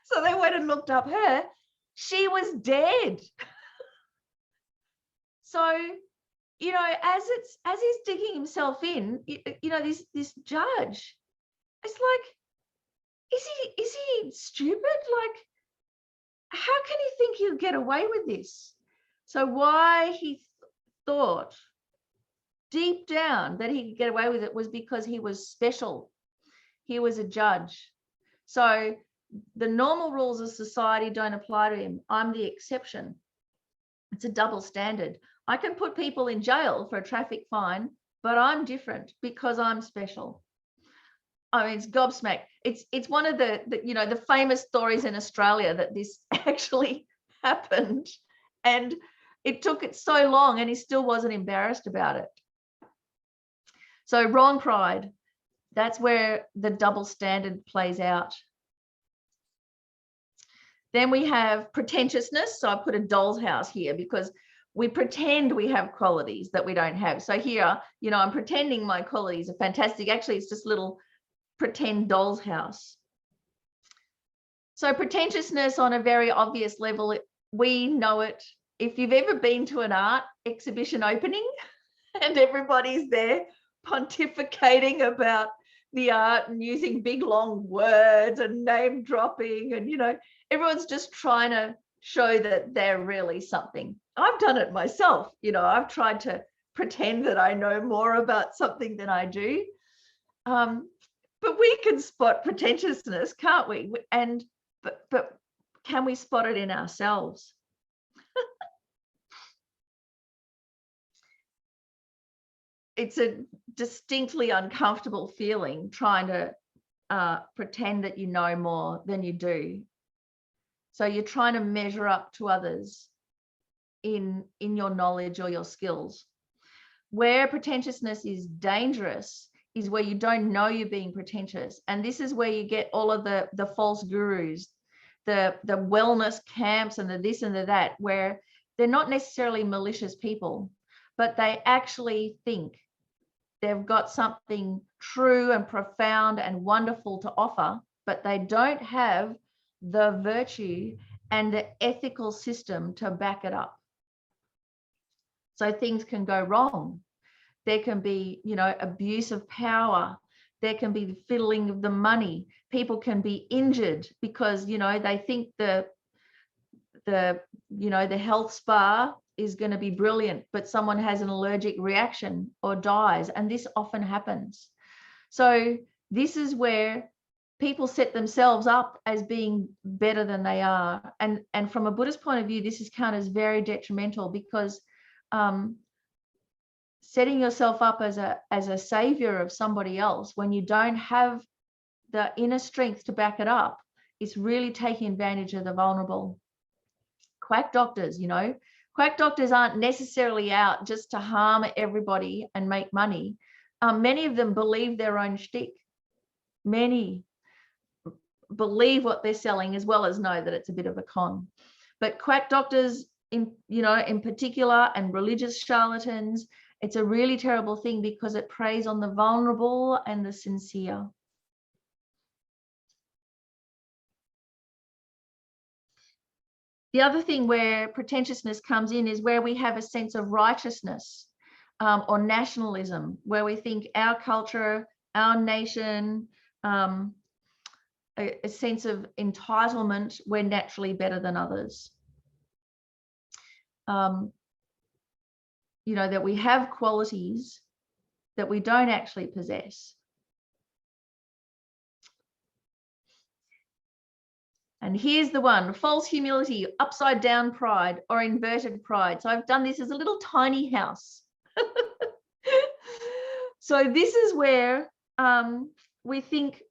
So they went and looked up her, she was dead. So, you know, as he's digging himself in, you know, this judge, it's like, is he stupid? Like, how can he think he'll get away with this? So why he thought deep down that he could get away with it was because he was special. He was a judge. So the normal rules of society don't apply to him. I'm the exception. It's a double standard. I can put people in jail for a traffic fine, but I'm different because I'm special. I mean, it's gobsmacked. It's one of the you know, the famous stories in Australia that this actually happened, and it took it so long and he still wasn't embarrassed about it. So wrong pride, that's where the double standard plays out. Then we have pretentiousness. So I put a doll's house here because we pretend we have qualities that we don't have. So here, you know, I'm pretending my qualities are fantastic. Actually, it's just little pretend doll's house. So pretentiousness on a very obvious level, we know it. If you've ever been to an art exhibition opening and everybody's there pontificating about the art and using big long words and name dropping, and you know, everyone's just trying to show that they're really something. I've done it myself. You know, I've tried to pretend that I know more about something than I do. But we can spot pretentiousness, can't we? And but can we spot it in ourselves? It's a distinctly uncomfortable feeling trying to pretend that you know more than you do. So you're trying to measure up to others in your knowledge or your skills. Where pretentiousness is dangerous is where you don't know you're being pretentious. And this is where you get all of the false gurus, the wellness camps and the this and the that, where they're not necessarily malicious people, but they actually think they've got something true and profound and wonderful to offer, but they don't have the virtue and the ethical system to back it up. So things can go wrong. There can be, you know, abuse of power. There can be the fiddling of the money. People can be injured because, you know, they think the health spa is going to be brilliant, but someone has an allergic reaction or dies. And this often happens. So this is where people set themselves up as being better than they are. And from a Buddhist point of view, this is counted as very detrimental because setting yourself up as a savior of somebody else when you don't have the inner strength to back it up is really taking advantage of the vulnerable. Quack doctors, you know, quack doctors aren't necessarily out just to harm everybody and make money. Many of them believe their own shtick. Many believe what they're selling as well as know that it's a bit of a con. But quack doctors, in particular, and religious charlatans, it's a really terrible thing because it preys on the vulnerable and the sincere. The other thing where pretentiousness comes in is where we have a sense of righteousness or nationalism, where we think our culture, our nation, a sense of entitlement, we're naturally better than others. You know, that we have qualities that we don't actually possess. And here's the one, false humility, upside down pride or inverted pride. So I've done this as a little tiny house. So this is where we think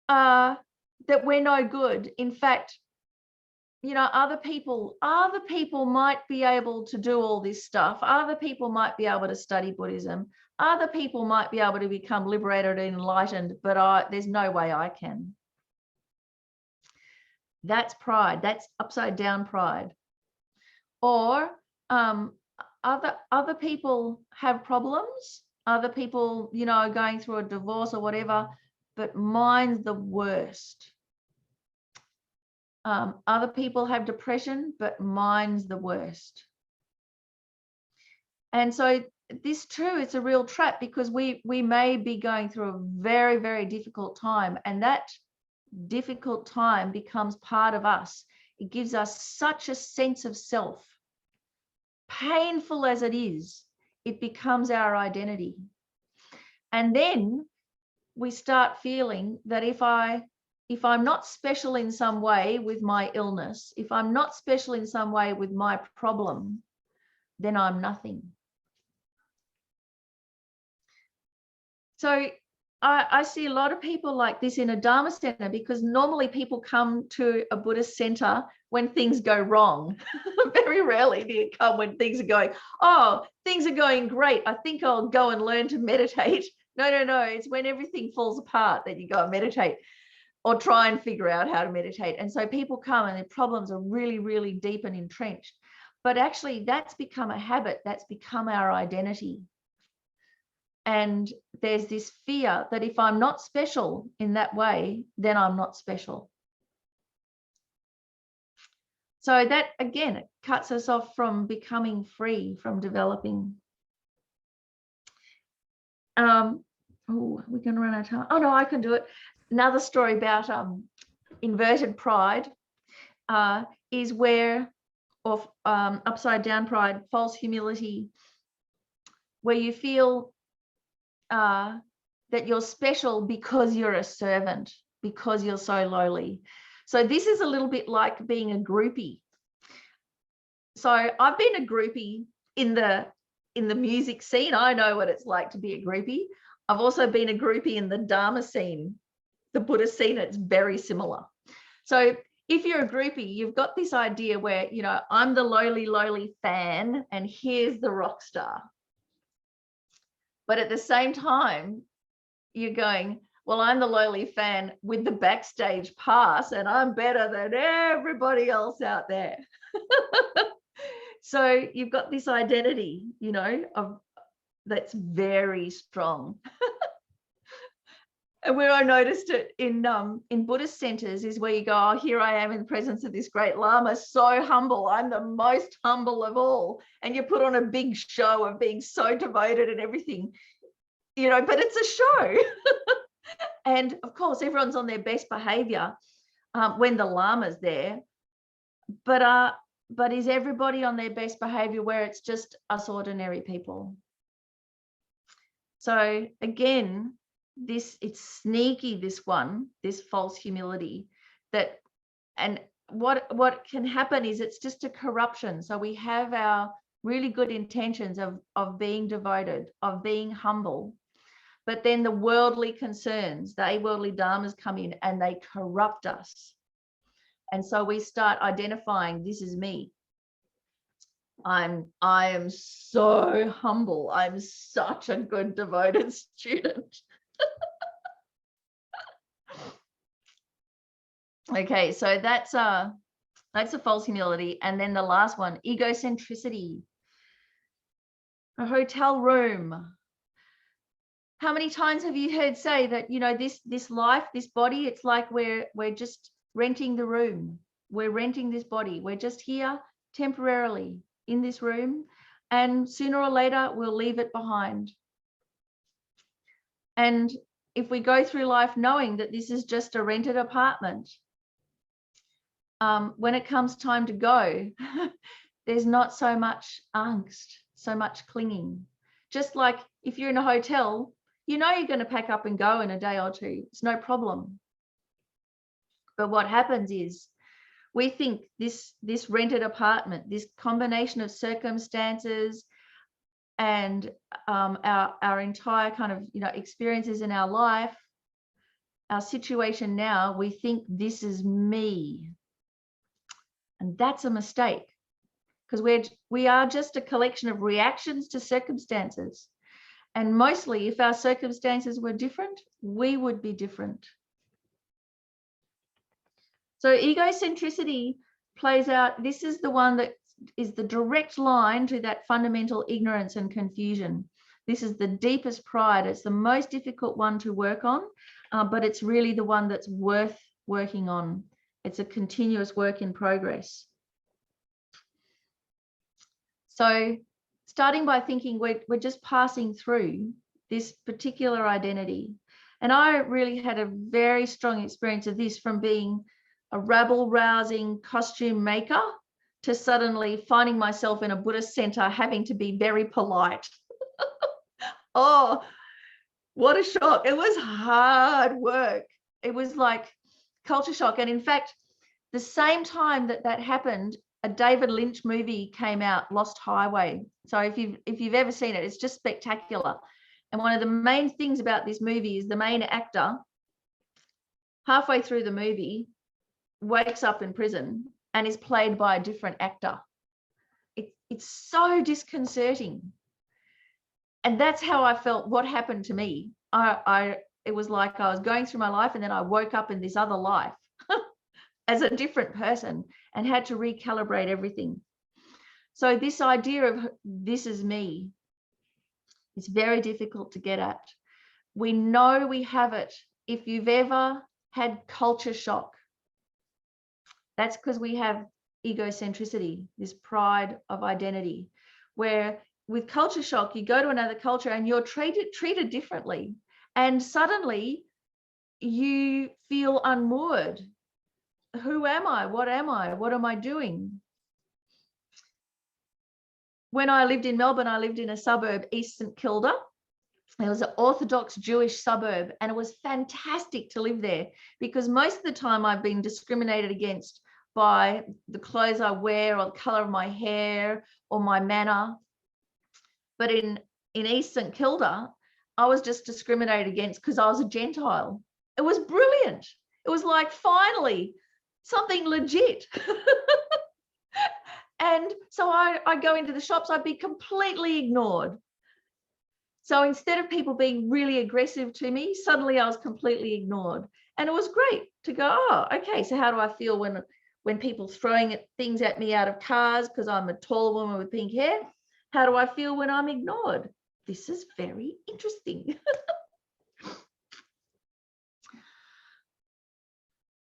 that we're no good. In fact, you know, other people might be able to do all this stuff. Other people might be able to study Buddhism. Other people might be able to become liberated and enlightened, but there's no way I can. That's pride. That's upside down pride. Or other people have problems. Other people, you know, are going through a divorce or whatever, but mine's the worst. Other people have depression, but mine's the worst. And so this too, it's a real trap, because we may be going through a very, very difficult time, and that difficult time becomes part of us. It gives us such a sense of self. Painful as it is, it becomes our identity. And then we start feeling that if I'm not special in some way with my illness, if I'm not special in some way with my problem, then I'm nothing. So I see a lot of people like this in a Dharma center, because normally people come to a Buddhist center when things go wrong. Very rarely do you come when things are going, oh, things are going great, I think I'll go and learn to meditate. No. It's when everything falls apart that you go and meditate, or try and figure out how to meditate. And so people come and their problems are really, really deep and entrenched. But actually, that's become a habit. That's become our identity. And there's this fear that if I'm not special in that way, then I'm not special. So that, again, it cuts us off from becoming free, from developing. Oh, we're going to run out of time. Oh, no, I can do it. Another story about inverted pride is where, or upside down pride, false humility, where you feel that you're special because you're a servant, because you're so lowly. So this is a little bit like being a groupie. So I've been a groupie in the music scene. I know what it's like to be a groupie. I've also been a groupie in the Dharma scene, the Buddhist scene. It's very similar. So if you're a groupie, you've got this idea where, you know, I'm the lowly fan and here's the rock star. But at the same time, you're going, well, I'm the lowly fan with the backstage pass and I'm better than everybody else out there. So you've got this identity, you know, of that's very strong. And where I noticed it in Buddhist centers is where you go, oh, here I am in the presence of this great Lama, so humble. I'm the most humble of all. And you put on a big show of being so devoted and everything, you know, but it's a show. And of course, everyone's on their best behavior when the Lama's there. But is everybody on their best behavior where it's just us ordinary people? So again, it's sneaky, this false humility, that, and what can happen is it's just a corruption. So we have our really good intentions of being devoted, of being humble, but then the worldly concerns, the worldly dharmas come in and they corrupt us. And so we start identifying, this is me. I am so humble. I'm such a good devoted student. Okay, so that's a false humility. And then the last one, egocentricity. A hotel room. How many times have you heard say that, you know, this life, this body, it's like we're just renting the room. We're renting this body. We're just here temporarily in this room, and sooner or later we'll leave it behind. And if we go through life knowing that this is just a rented apartment, when it comes time to go, there's not so much angst, so much clinging. Just like if you're in a hotel, you know you're going to pack up and go in a day or two. It's no problem. But what happens is we think this rented apartment, this combination of circumstances and our entire kind of, you know, experiences in our life, our situation now, we think this is me. And that's a mistake, because we are just a collection of reactions to circumstances. And mostly, if our circumstances were different, we would be different. So egocentricity plays out. This is the one that is the direct line to that fundamental ignorance and confusion. This is the deepest pride. It's the most difficult one to work on, but it's really the one that's worth working on. It's a continuous work in progress. So starting by thinking we're just passing through this particular identity. And I really had a very strong experience of this, from being a rabble-rousing costume maker to suddenly finding myself in a Buddhist center having to be very polite. Oh, what a shock. It was hard work. It was like culture shock. And in fact, the same time that that happened, a David Lynch movie came out, Lost Highway. So if you've ever seen it, it's just spectacular. And one of the main things about this movie is the main actor, halfway through the movie, wakes up in prison and is played by a different actor. It's so disconcerting. And that's how I felt what happened to me. It was like I was going through my life and then I woke up in this other life as a different person and had to recalibrate everything. So this idea of this is me, it's very difficult to get at. We know we have it. If you've ever had culture shock, that's because we have egocentricity, this pride of identity, where with culture shock, you go to another culture and you're treated differently. And suddenly you feel unmoored. Who am I? What am I? What am I doing? When I lived in Melbourne, I lived in a suburb, East St Kilda. It was an Orthodox Jewish suburb, and it was fantastic to live there because most of the time I've been discriminated against by the clothes I wear or the color of my hair or my manner. But in East St Kilda, I was just discriminated against because I was a Gentile. It was brilliant. It was like, finally, something legit. And so I go into the shops, I'd be completely ignored. So instead of people being really aggressive to me, suddenly I was completely ignored. And it was great to go, oh, okay, so how do I feel when people throwing things at me out of cars because I'm a tall woman with pink hair? How do I feel when I'm ignored? This is very interesting.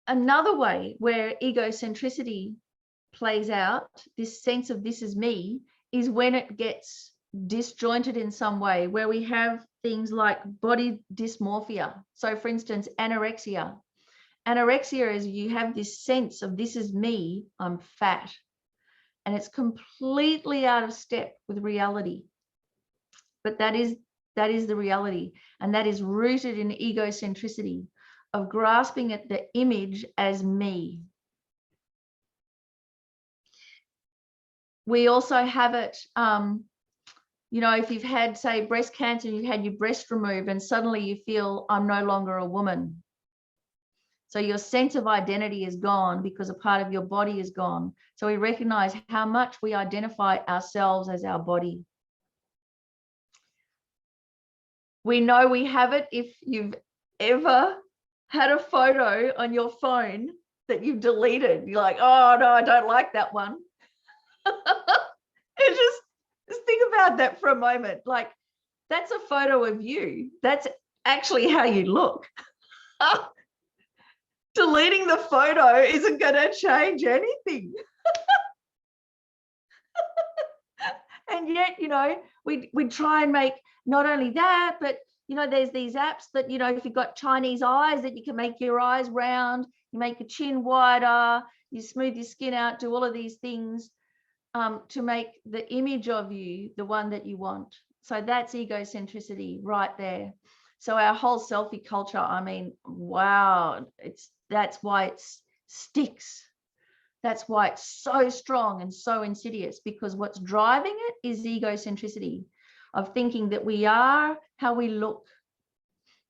Another way where egocentricity plays out, this sense of this is me, is when it gets disjointed in some way, where we have things like body dysmorphia. So for instance, anorexia. Anorexia is you have this sense of this is me, I'm fat. And it's completely out of step with reality. But that is the reality. And that is rooted in egocentricity of grasping at the image as me. We also have it, you know, if you've had, say, breast cancer, you've had your breast removed and suddenly you feel I'm no longer a woman. So your sense of identity is gone because a part of your body is gone. So we recognize how much we identify ourselves as our body. We know we have it if you've ever had a photo on your phone that you've deleted. You're like, oh no, I don't like that one. Just think about that for a moment. Like, that's a photo of you. That's actually how you look. Deleting the photo isn't going to change anything. And yet, you know, we try and make not only that, but, you know, there's these apps that, you know, if you've got Chinese eyes, that you can make your eyes round, you make your chin wider, you smooth your skin out, do all of these things to make the image of you the one that you want. So that's egocentricity right there. So our whole selfie culture, I mean, wow, that's why it sticks. That's why it's so strong and so insidious, because what's driving it is egocentricity of thinking that we are how we look.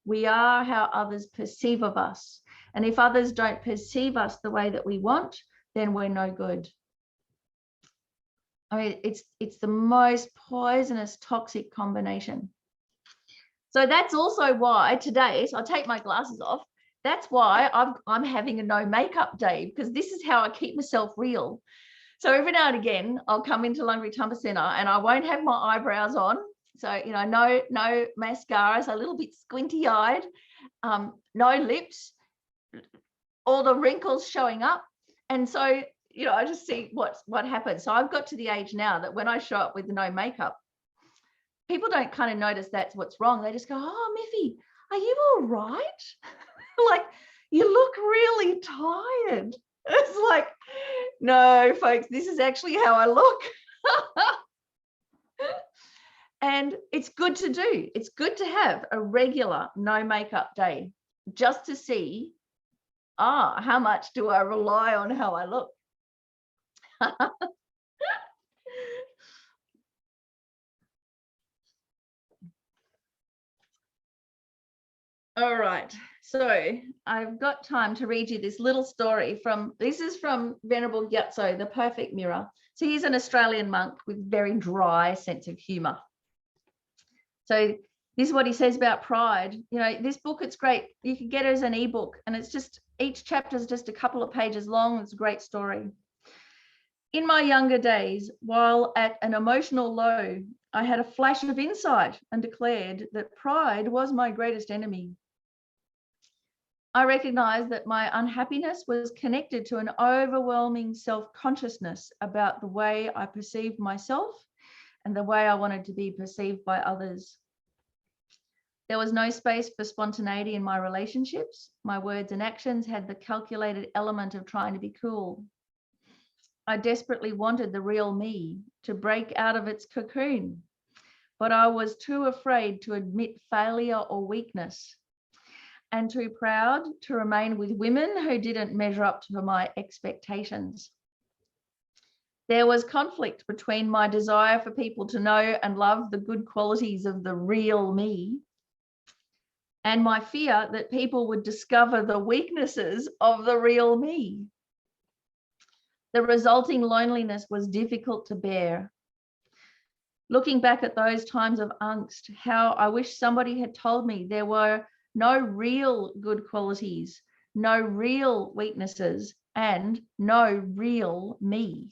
We are how others perceive of us. And if others don't perceive us the way that we want, then we're no good. I mean, it's the most poisonous, toxic combination. So that's also why today, so I'll take my glasses off. That's why I'm having a no makeup day, because this is how I keep myself real. So every now and again, I'll come into Lungery Tumba Centre and I won't have my eyebrows on. So, you know, no mascaras, a little bit squinty-eyed, no lips, all the wrinkles showing up. And so, you know, I just see what happens. So I've got to the age now that when I show up with no makeup, people don't kind of notice that's what's wrong. They just go, oh, Miffi, are you all right? Like, you look really tired. It's like, no, folks, this is actually how I look. And it's good to do. It's good to have a regular no makeup day just to see, how much do I rely on how I look? All right, so I've got time to read you this little story this is from Venerable Gyatso, The Perfect Mirror. So he's an Australian monk with very dry sense of humor. So this is what he says about pride. You know, this book, it's great. You can get it as an ebook, and it's just, each chapter is just a couple of pages long. It's a great story. In my younger days, while at an emotional low, I had a flash of insight and declared that pride was my greatest enemy. I recognized that my unhappiness was connected to an overwhelming self-consciousness about the way I perceived myself and the way I wanted to be perceived by others. There was no space for spontaneity in my relationships. My words and actions had the calculated element of trying to be cool. I desperately wanted the real me to break out of its cocoon, but I was too afraid to admit failure or weakness, and too proud to remain with women who didn't measure up to my expectations. There was conflict between my desire for people to know and love the good qualities of the real me and my fear that people would discover the weaknesses of the real me. The resulting loneliness was difficult to bear. Looking back at those times of angst, how I wish somebody had told me there were no real good qualities, no real weaknesses, and no real me.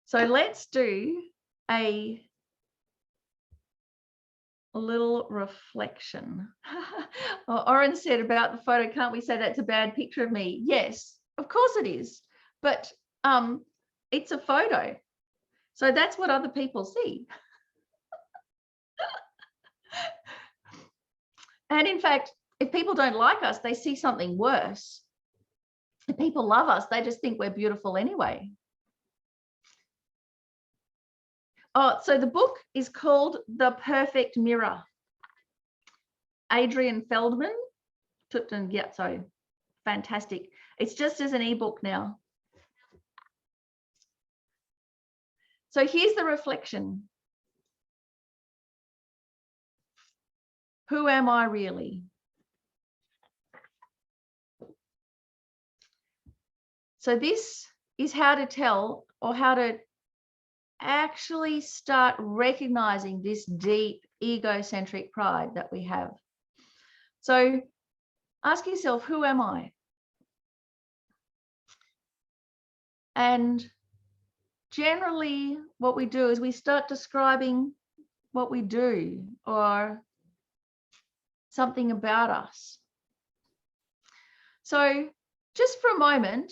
So let's do a little reflection. Oren said about the photo, can't we say that's a bad picture of me? Yes, of course it is. But it's a photo. So that's what other people see. And in fact, if people don't like us, they see something worse. If people love us, they just think we're beautiful anyway. Oh, so the book is called The Perfect Mirror. Adrian Feldman, Tutun Gyatso. Fantastic. It's just as an ebook now. So here's the reflection. Who am I really? So this is how to tell, or how to actually start recognizing this deep egocentric pride that we have. So ask yourself, who am I? And generally what we do is we start describing what we do or something about us. So just for a moment,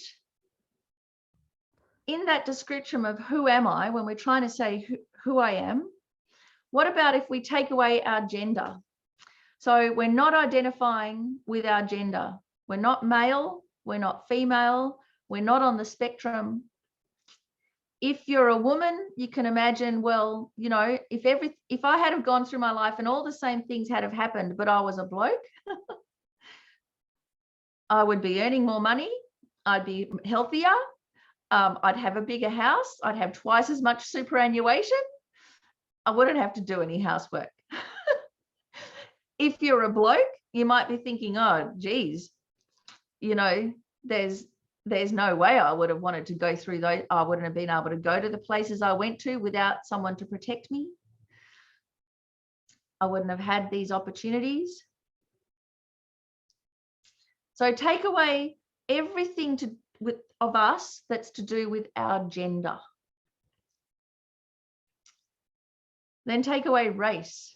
in that description of who am I, when we're trying to say who I am, what about if we take away our gender? So we're not identifying with our gender. We're not male, we're not female, we're not on the spectrum. If you're a woman, you can imagine, well, you know, if I had have gone through my life and all the same things had have happened, but I was a bloke, I would be earning more money, I'd be healthier, I'd have a bigger house, I'd have twice as much superannuation, I wouldn't have to do any housework. If you're a bloke, you might be thinking, oh, geez, you know, there's no way I would have wanted to go through those. I wouldn't have been able to go to the places I went to without someone to protect me. I wouldn't have had these opportunities. So take away everything of us that's to do with our gender. Then take away race.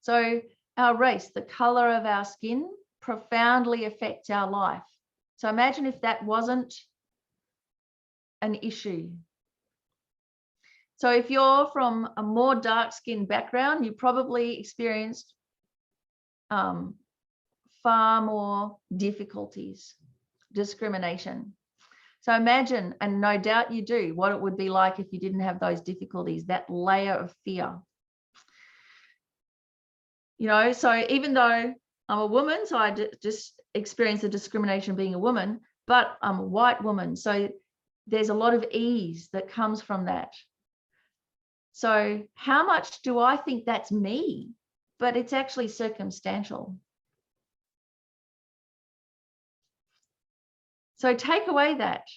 So our race, the color of our skin, profoundly affects our life. So imagine if that wasn't an issue. So if you're from a more dark-skinned background, you probably experienced far more difficulties, discrimination. So imagine, and no doubt you do, what it would be like if you didn't have those difficulties, that layer of fear. You know, so even though I'm a woman, so I just experience the discrimination being a woman, but I'm a white woman. So there's a lot of ease that comes from that. So how much do I think that's me? But it's actually circumstantial. So take away that.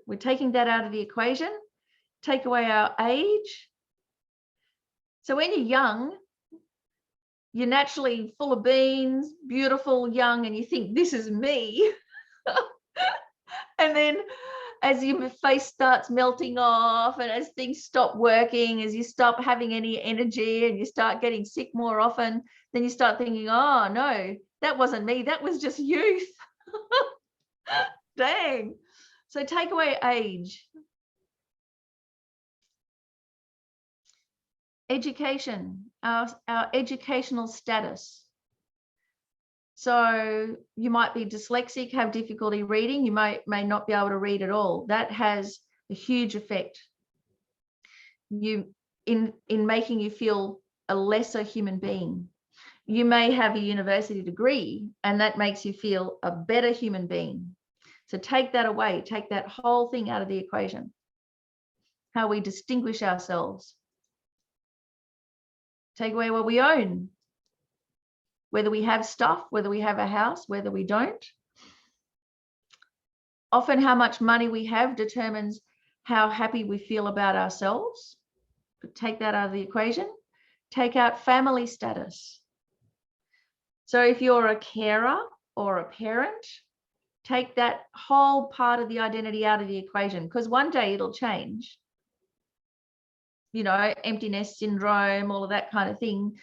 We're taking that out of the equation. Take away our age. So when you're young, you're naturally full of beans, beautiful, young, and you think, this is me. And then as your face starts melting off and as things stop working, as you stop having any energy and you start getting sick more often, then you start thinking, oh no, that wasn't me, that was just youth. Dang. So take away age. Education, our educational status. So you might be dyslexic, have difficulty reading, you may not be able to read at all. That has a huge effect in making you feel a lesser human being. You may have a university degree and that makes you feel a better human being. So take that away, take that whole thing out of the equation. How we distinguish ourselves. Take away what we own. Whether we have stuff, whether we have a house, whether we don't. Often how much money we have determines how happy we feel about ourselves. But take that out of the equation. Take out family status. So if you're a carer or a parent, take that whole part of the identity out of the equation, because one day it'll change. You know, empty nest syndrome, all of that kind of thing.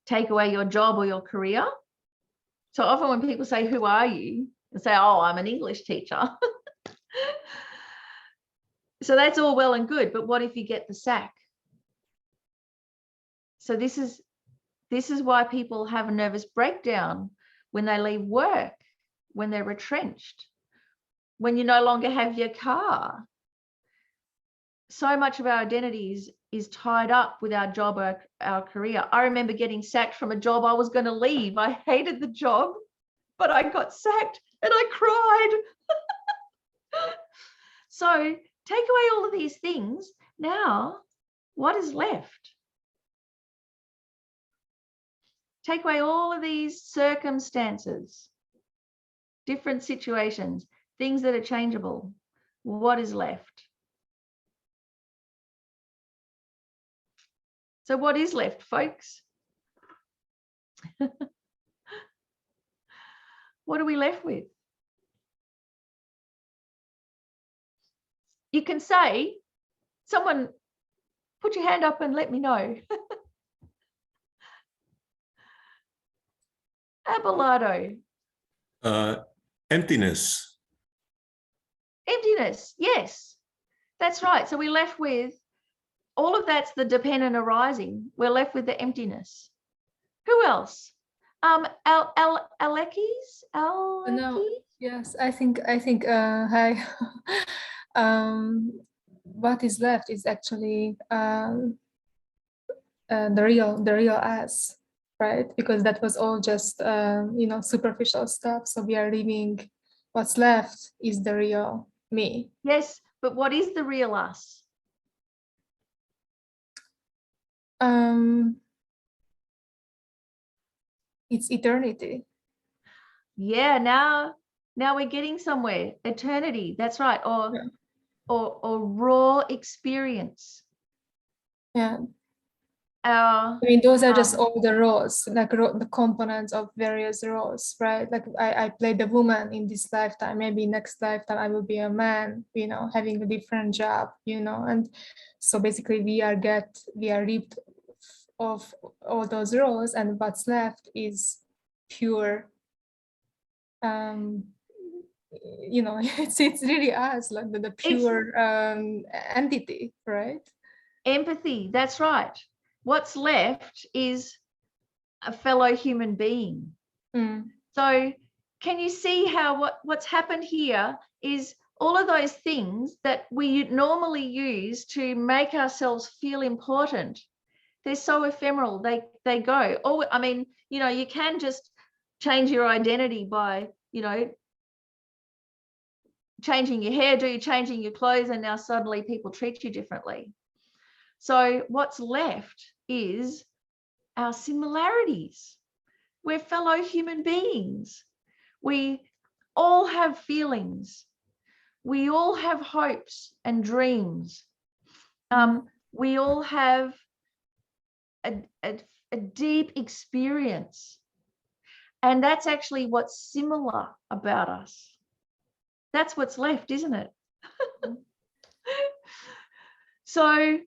Take away your job or your career. So often when people say, who are you? And say, oh, I'm an English teacher. So that's all well and good, but what if you get the sack? So this is why people have a nervous breakdown when they leave work, when they're retrenched, when you no longer have your car. So much of our identities is tied up with our job or our career. I remember getting sacked from a job I was going to leave. I hated the job, but I got sacked and I cried. So take away all of these things. Now, what is left? Take away all of these circumstances, different situations, things that are changeable. What is left? So what is left, folks? What are we left with? You can say, someone put your hand up and let me know. Abelardo. Emptiness. Emptiness, yes, that's right. So we're left with, all of that's the dependent arising. We're left with the emptiness. Who else? Alekis? No, yes, I think hi. What is left is actually the real us, right? Because that was all just superficial stuff. So we are leaving. What's left is the real me. Yes, but what is the real us? It's eternity. Yeah, now we're getting somewhere. Eternity, that's right. Or Yeah. or raw experience. Yeah. our I mean, those are just all the roles, like the components of various roles, right? Like I played the woman in this lifetime, maybe next lifetime I will be a man, you know, having a different job, you know, and so basically we are ripped of all those roles, and what's left is pure, you know, it's really us, like the pure entity, right? empathy. That's right. What's left is a fellow human being. So can you see how what's happened here is all of those things that we normally use to make ourselves feel important, they're so ephemeral. They go. Oh, I mean, you know, you can just change your identity by, you know, changing your hairdo, changing your clothes, and now suddenly people treat you differently. So what's left is our similarities. We're fellow human beings. We all have feelings. We all have hopes and dreams. We all have a deep experience. And that's actually what's similar about us. That's what's left, isn't it? So,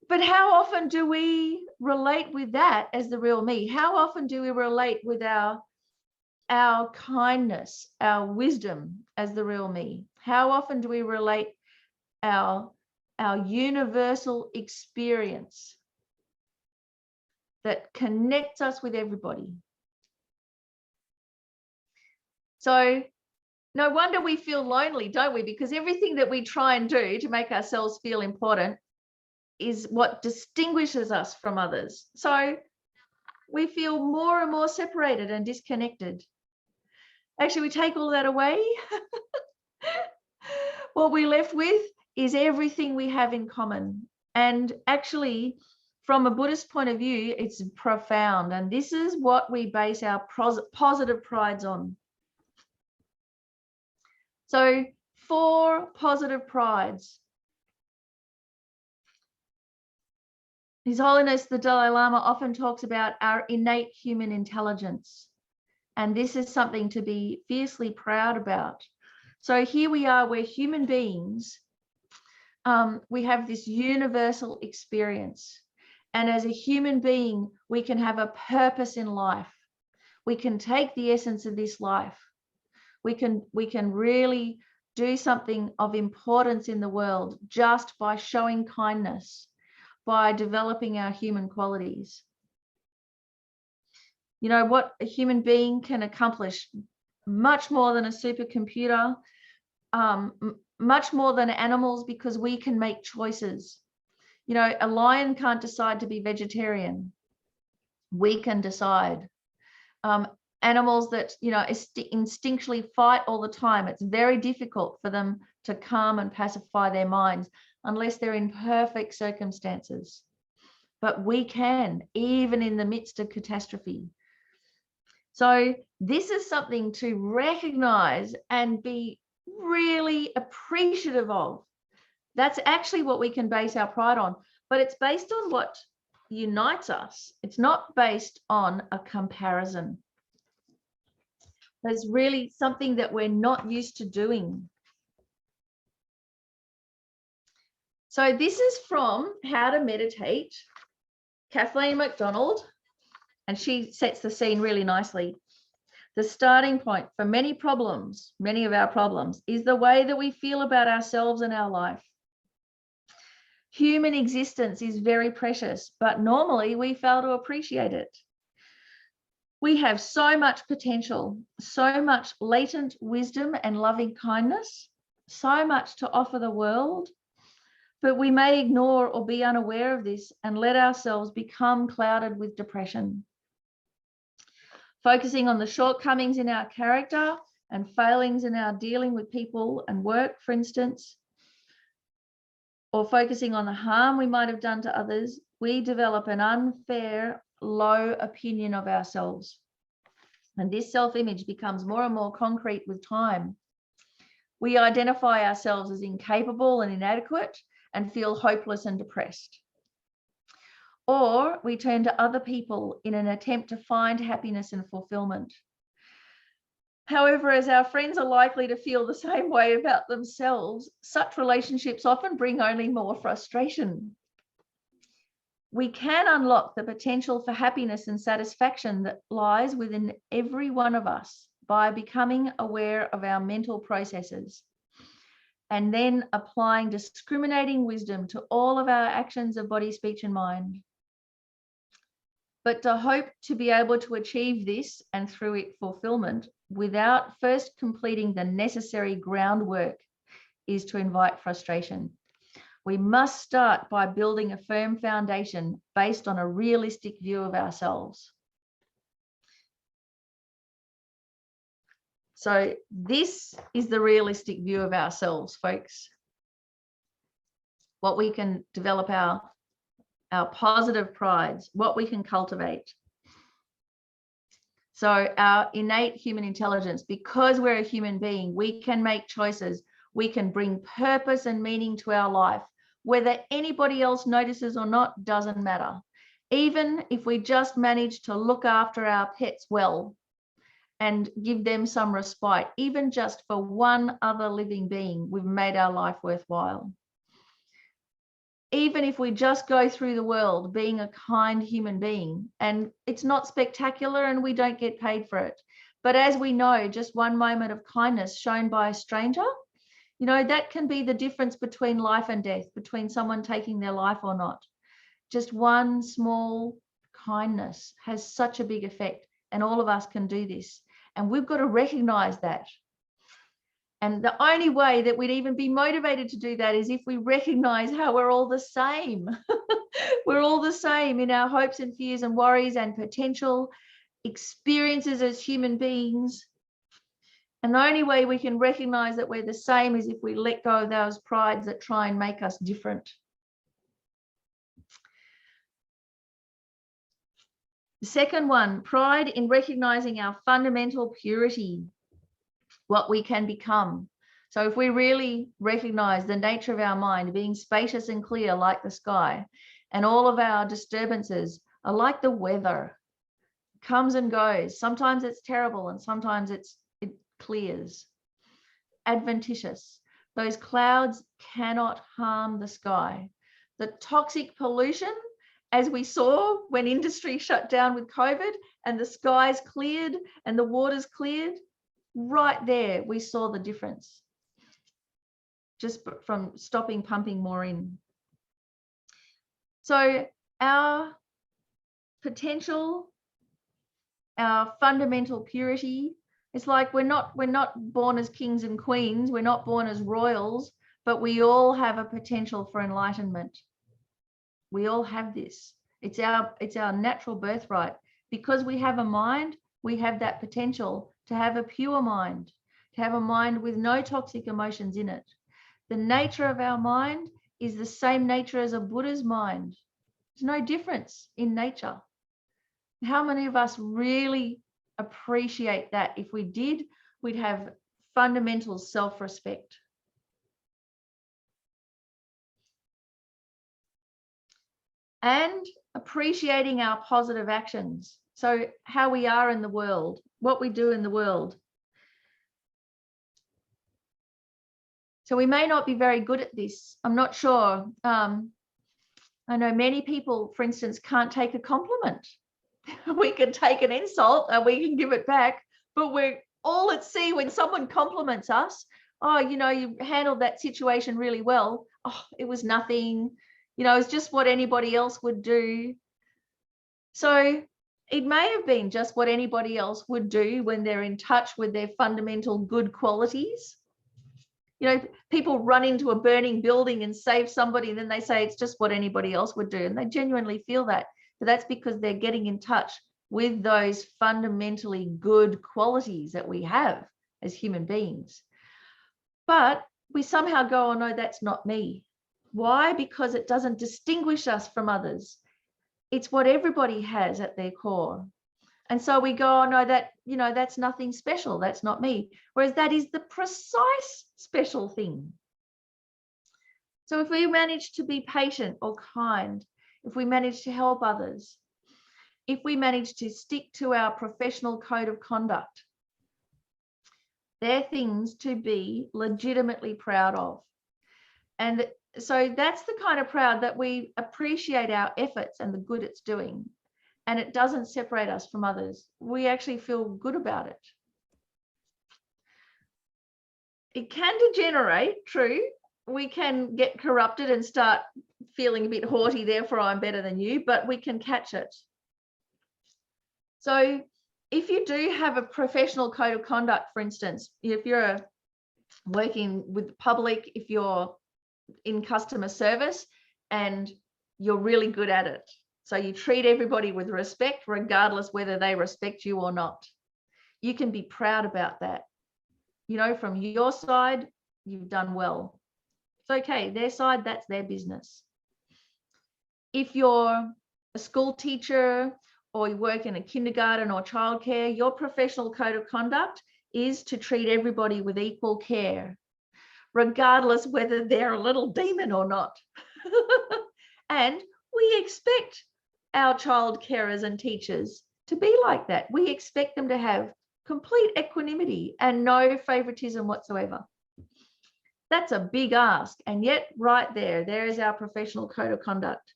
but how often do we relate with that as the real me? How often do we relate with our kindness, our wisdom as the real me? How often do we relate our universal experience that connects us with everybody? So no wonder we feel lonely, don't we? Because everything that we try and do to make ourselves feel important is what distinguishes us from others. So we feel more and more separated and disconnected. Actually, we take all that away. What we're left with is everything we have in common. And actually, from a Buddhist point of view, it's profound. And this is what we base our positive prides on. So 4 positive prides. His Holiness the Dalai Lama often talks about our innate human intelligence. And this is something to be fiercely proud about. So here we are, we're human beings. We have this universal experience. And as a human being, we can have a purpose in life. We can take the essence of this life. We can really do something of importance in the world just by showing kindness, by developing our human qualities. You know what a human being can accomplish? Much more than a supercomputer, much more than animals, because we can make choices. You know, a lion can't decide to be vegetarian. We can decide. Animals that, you know, instinctually fight all the time, it's very difficult for them to calm and pacify their minds unless they're in perfect circumstances. But we can, even in the midst of catastrophe. So this is something to recognize and be really appreciative of. That's actually what we can base our pride on, but it's based on what unites us. It's not based on a comparison. There's really something that we're not used to doing. So this is from How to Meditate, Kathleen McDonald, and she sets the scene really nicely. The starting point for many of our problems, is the way that we feel about ourselves and our life. Human existence is very precious, but normally we fail to appreciate it. We have so much potential, so much latent wisdom and loving kindness, so much to offer the world, but we may ignore or be unaware of this and let ourselves become clouded with depression. Focusing on the shortcomings in our character and failings in our dealing with people and work, for instance, or focusing on the harm we might have done to others, we develop an unfair, low opinion of ourselves. And this self-image becomes more and more concrete with time. We identify ourselves as incapable and inadequate and feel hopeless and depressed. or we turn to other people in an attempt to find happiness and fulfillment. However, as our friends are likely to feel the same way about themselves, such relationships often bring only more frustration. We can unlock the potential for happiness and satisfaction that lies within every one of us by becoming aware of our mental processes and then applying discriminating wisdom to all of our actions of body, speech, and mind. But to hope to be able to achieve this and through it fulfillment without first completing the necessary groundwork is to invite frustration. We must start by building a firm foundation based on a realistic view of ourselves. So this is the realistic view of ourselves, folks. What we can develop our positive prides, what we can cultivate. So our innate human intelligence, because we're a human being, we can make choices. We can bring purpose and meaning to our life. Whether anybody else notices or not, doesn't matter. Even if we just manage to look after our pets well and give them some respite, even just for one other living being, we've made our life worthwhile. Even if we just go through the world being a kind human being, and it's not spectacular and we don't get paid for it. But as we know, just one moment of kindness shown by a stranger, you know, that can be the difference between life and death, between someone taking their life or not. Just one small kindness has such a big effect, and all of us can do this. And we've got to recognize that. And the only way that we'd even be motivated to do that is if we recognize how we're all the same. We're all the same in our hopes and fears and worries and potential experiences as human beings. And the only way we can recognize that we're the same is if we let go of those prides that try and make us different. The second one, pride in recognizing our fundamental purity, what we can become. So if we really recognize the nature of our mind being spacious and clear like the sky, and all of our disturbances are like the weather, comes and goes. Sometimes it's terrible and sometimes it clears. Adventitious. Those clouds cannot harm the sky. The toxic pollution, as we saw when industry shut down with COVID and the skies cleared and the waters cleared, right there we saw the difference just from stopping pumping more in. So our potential, our fundamental purity, it's like we're not born as kings and queens, we're not born as royals, but we all have a potential for enlightenment. We all have this. It's our natural birthright. Because we have a mind, we have that potential to have a pure mind, to have a mind with no toxic emotions in it. The nature of our mind is the same nature as a Buddha's mind. There's no difference in nature. How many of us really appreciate that? If we did, we'd have fundamental self-respect. And appreciating our positive actions. So how we are in the world, what we do in the world. So we may not be very good at this. I'm not sure. I know many people, for instance, can't take a compliment. We can take an insult and we can give it back, but we're all at sea when someone compliments us. Oh, you know, you handled that situation really well. Oh, it was nothing. You know, it's just what anybody else would do. So it may have been just what anybody else would do when they're in touch with their fundamental good qualities. You know, people run into a burning building and save somebody, and then they say it's just what anybody else would do. And they genuinely feel that. But that's because they're getting in touch with those fundamentally good qualities that we have as human beings. But we somehow go, oh no, that's not me. Why? Because it doesn't distinguish us from others. It's what everybody has at their core. And so we go, oh no, that, you know, that's nothing special. That's not me. Whereas that is the precise special thing. So if we manage to be patient or kind, if we manage to help others, if we manage to stick to our professional code of conduct, they're things to be legitimately proud of. And so that's the kind of proud that we appreciate our efforts and the good it's doing. And it doesn't separate us from others. We actually feel good about it. It can degenerate, true. We can get corrupted and start feeling a bit haughty, therefore I'm better than you, but we can catch it. So if you do have a professional code of conduct, for instance, if you're working with the public, if you're in customer service and you're really good at it, so you treat everybody with respect, regardless whether they respect you or not, you can be proud about that. You know, from your side, you've done well. It's okay, their side, that's their business. If you're a school teacher or you work in a kindergarten or childcare, your professional code of conduct is to treat everybody with equal care, regardless whether they're a little demon or not. And we expect our child carers and teachers to be like that. We expect them to have complete equanimity and no favoritism whatsoever. That's a big ask. And yet right there is our professional code of conduct.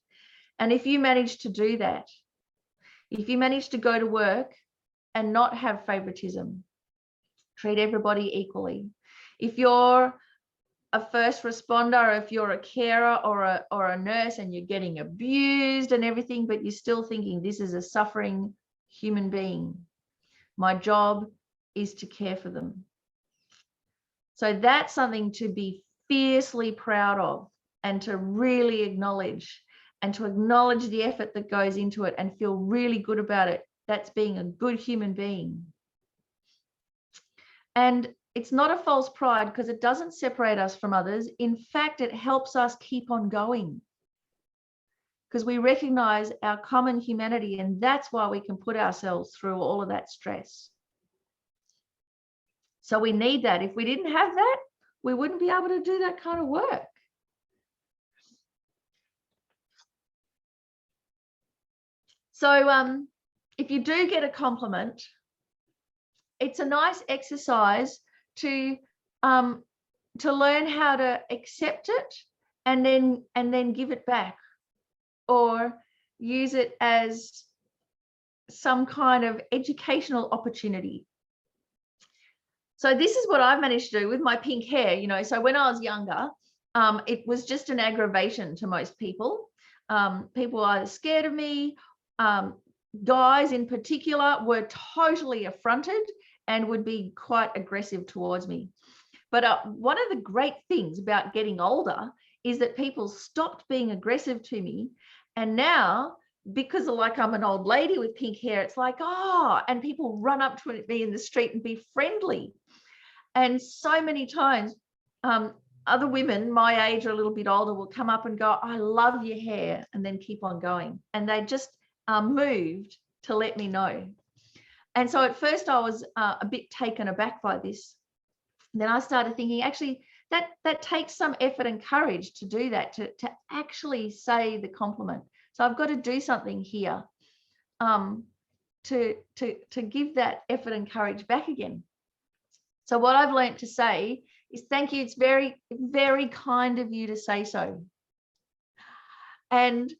And if you manage to do that, if you manage to go to work and not have favoritism, treat everybody equally. If you're a first responder, if you're a carer or a nurse and you're getting abused and everything, but you're still thinking this is a suffering human being, my job is to care for them. So that's something to be fiercely proud of and to really acknowledge, and to acknowledge the effort that goes into it and feel really good about it. That's being a good human being. And it's not a false pride because it doesn't separate us from others. In fact, it helps us keep on going because we recognize our common humanity, and that's why we can put ourselves through all of that stress. So we need that. If we didn't have that, we wouldn't be able to do that kind of work. So if you do get a compliment, it's a nice exercise to learn how to accept it and then give it back, or use it as some kind of educational opportunity. So this is what I've managed to do with my pink hair. You know, so when I was younger, it was just an aggravation to most people. People were either scared of me. Guys in particular were totally affronted and would be quite aggressive towards me. But one of the great things about getting older is that people stopped being aggressive to me. And now, because like I'm an old lady with pink hair, it's like, oh, and people run up to me in the street and be friendly. And so many times, other women my age or a little bit older will come up and go, I love your hair, and then keep on going. And they just moved to let me know. And so at first I was a bit taken aback by this. Then I started thinking, actually, that takes some effort and courage to do that, to actually say the compliment. So I've got to do something here to give that effort and courage back again. So what I've learned to say is, thank you. It's very, very kind of you to say so. And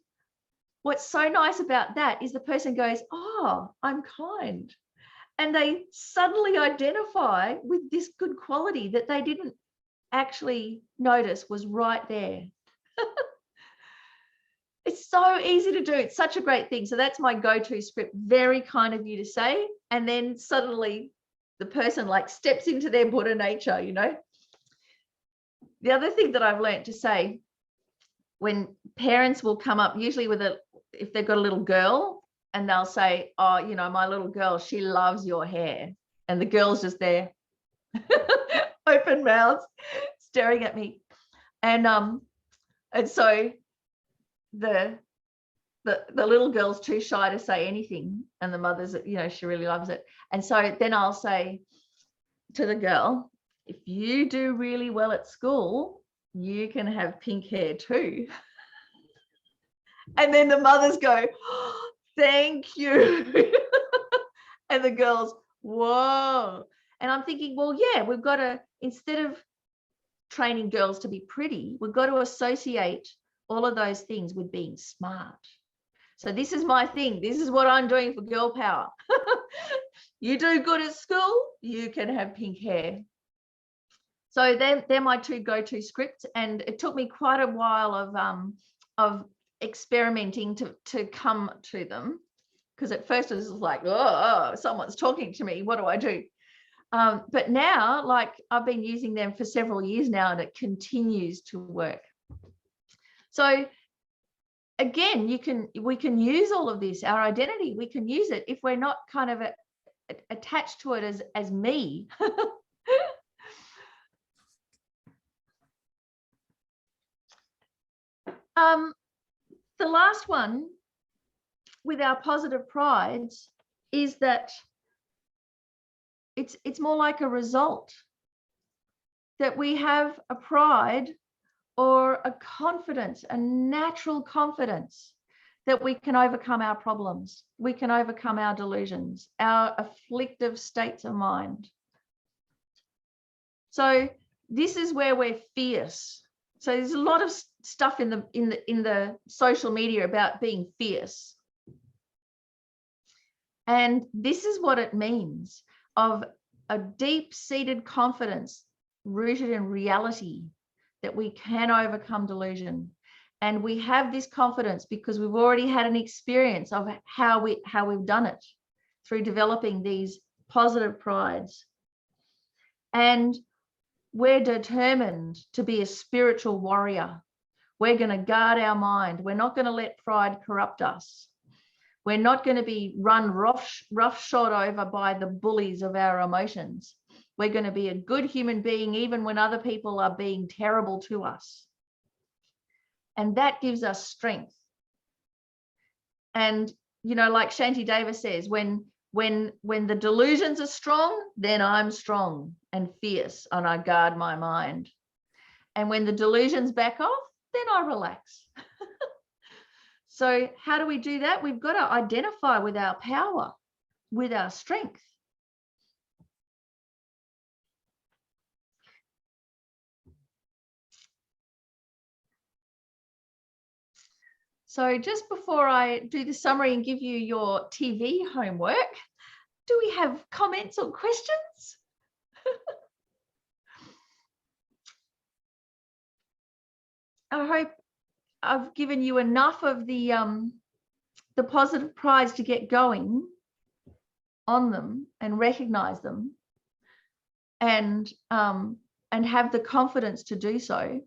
what's so nice about that is the person goes, oh, I'm kind. And they suddenly identify with this good quality that they didn't actually notice was right there. It's so easy to do. It's such a great thing. So that's my go-to script. Very kind of you to say. And then suddenly the person like steps into their Buddha nature, you know. The other thing that I've learned to say, when parents will come up, usually with if they've got a little girl, and they'll say, oh, you know, my little girl, she loves your hair. And the girl's just there, open mouths, staring at me. And so the little girl's too shy to say anything. And the mother's, you know, she really loves it. And so then I'll say to the girl, if you do really well at school, you can have pink hair too. And then the mothers go, oh, thank you. And the girls, whoa. And I'm thinking, well, yeah, we've got to, instead of training girls to be pretty, we've got to associate all of those things with being smart. So this is my thing. This is what I'm doing for girl power. You do good at school, you can have pink hair. So they're my two go-to scripts, and it took me quite a while of experimenting to come to them, because at first it was like, oh, someone's talking to me. What do I do? But now, like, I've been using them for several years now, and it continues to work. So again, we can use all of this, our identity. We can use it if we're not kind of attached to it as me. The last one with our positive prides is that it's more like a result, that we have a pride or a confidence, a natural confidence that we can overcome our problems, we can overcome our delusions, our afflictive states of mind. So this is where we're fierce. So there's a lot of stuff in the social media about being fierce. And this is what it means, of a deep-seated confidence rooted in reality, that we can overcome delusion. And we have this confidence because we've already had an experience of how we've done it through developing these positive prides. And we're determined to be a spiritual warrior. We're going to guard our mind. We're not going to let pride corrupt us. We're not going to be run roughshod over by the bullies of our emotions. We're going to be a good human being even when other people are being terrible to us. And that gives us strength. And, you know, like Shanti Davis says, when the delusions are strong, then I'm strong and fierce and I guard my mind. And when the delusions back off, then I relax. So how do we do that? We've got to identify with our power, with our strength. So just before I do the summary and give you your TV homework, do we have comments or questions? I hope I've given you enough of the positive prides to get going on them and recognize them, and have the confidence to do so.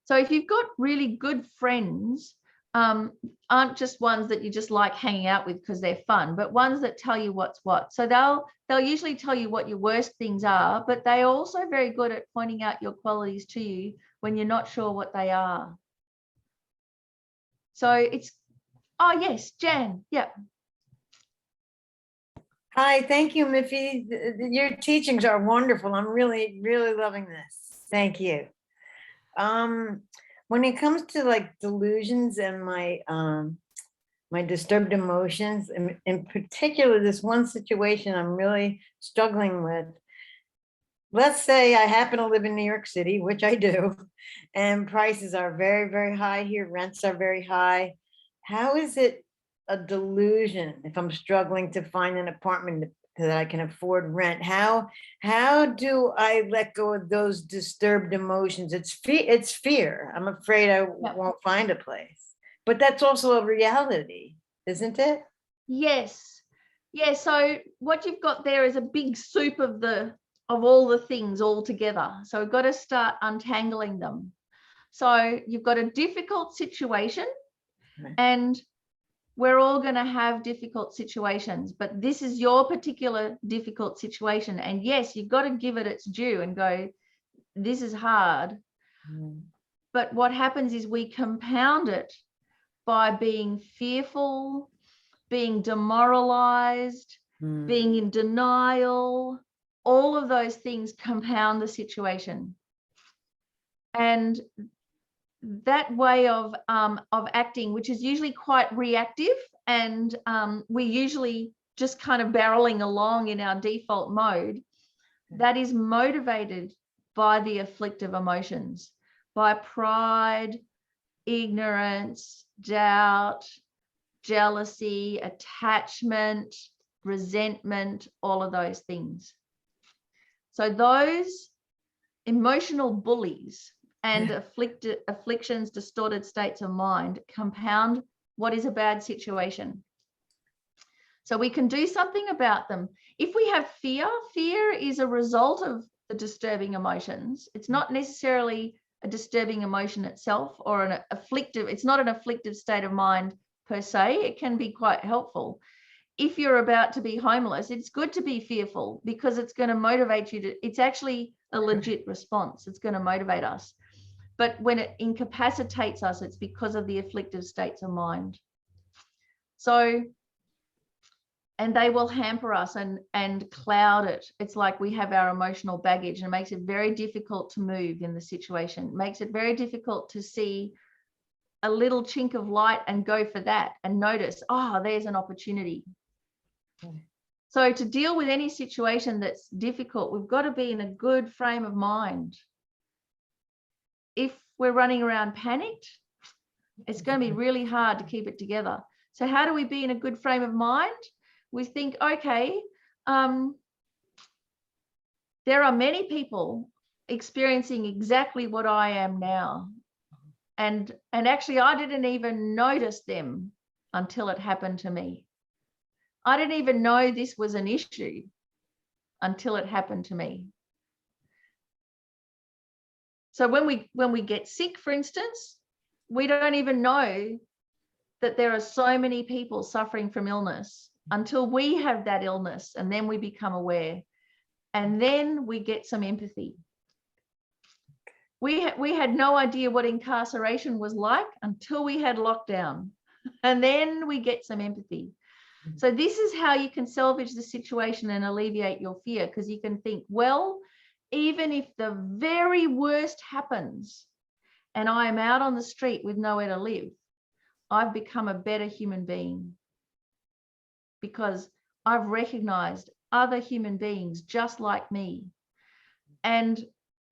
So if you've got really good friends, aren't just ones that you just like hanging out with because they're fun, but ones that tell you what's what. So they'll usually tell you what your worst things are, but they're also very good at pointing out your qualities to you when you're not sure what they are. So it's, oh yes, Jan, yeah. Hi, thank you, Miffi. Your teachings are wonderful. I'm really, really loving this. Thank you. When it comes to like delusions and my my disturbed emotions, in particular, this one situation I'm really struggling with. Let's say I happen to live in New York City, which I do, and prices are very, very high here. Rents are very high. How is it a delusion if I'm struggling to find an apartment that I can afford rent? How do I let go of those disturbed emotions? It's fear. I'm afraid I won't find a place, but that's also a reality, isn't it? Yes. Yeah. So what you've got there is a big soup of all the things all together. So we've got to start untangling them. So you've got a difficult situation, Right. and we're all going to have difficult situations, but this is your particular difficult situation. And yes, you've got to give it its due and go, this is hard. Mm. But what happens is we compound it by being fearful, being demoralized, being in denial. All of those things compound the situation. And that way of acting, which is usually quite reactive, and we usually just kind of barreling along in our default mode, that is motivated by the afflictive emotions, by pride, ignorance, doubt, jealousy, attachment, resentment, all of those things. So those emotional bullies and afflictions, distorted states of mind compound what is a bad situation. So we can do something about them. If we have fear, fear is a result of the disturbing emotions. It's not necessarily a disturbing emotion itself or an afflictive, it's not an afflictive state of mind per se. It can be quite helpful. If you're about to be homeless, it's good to be fearful because it's going to motivate you to, it's actually a legit response. It's going to motivate us. But when it incapacitates us, it's because of the afflictive states of mind. So, and they will hamper us and cloud it. It's like we have our emotional baggage, and it makes it very difficult to move in the situation. It makes it very difficult to see a little chink of light and go for that and notice, oh, there's an opportunity. So to deal with any situation that's difficult, we've got to be in a good frame of mind. If we're running around panicked, it's going to be really hard to keep it together. So how do we be in a good frame of mind? We think, okay, there are many people experiencing exactly what I am now. And actually, I didn't even notice them until it happened to me. I didn't even know this was an issue until it happened to me. So when we get sick, for instance, we don't even know that there are so many people suffering from illness until we have that illness, and then we become aware, and then we get some empathy. We had no idea what incarceration was like until we had lockdown, and then we get some empathy. So this is how you can salvage the situation and alleviate your fear, because you can think, well, even if the very worst happens and I am out on the street with nowhere to live, I've become a better human being because I've recognized other human beings just like me. And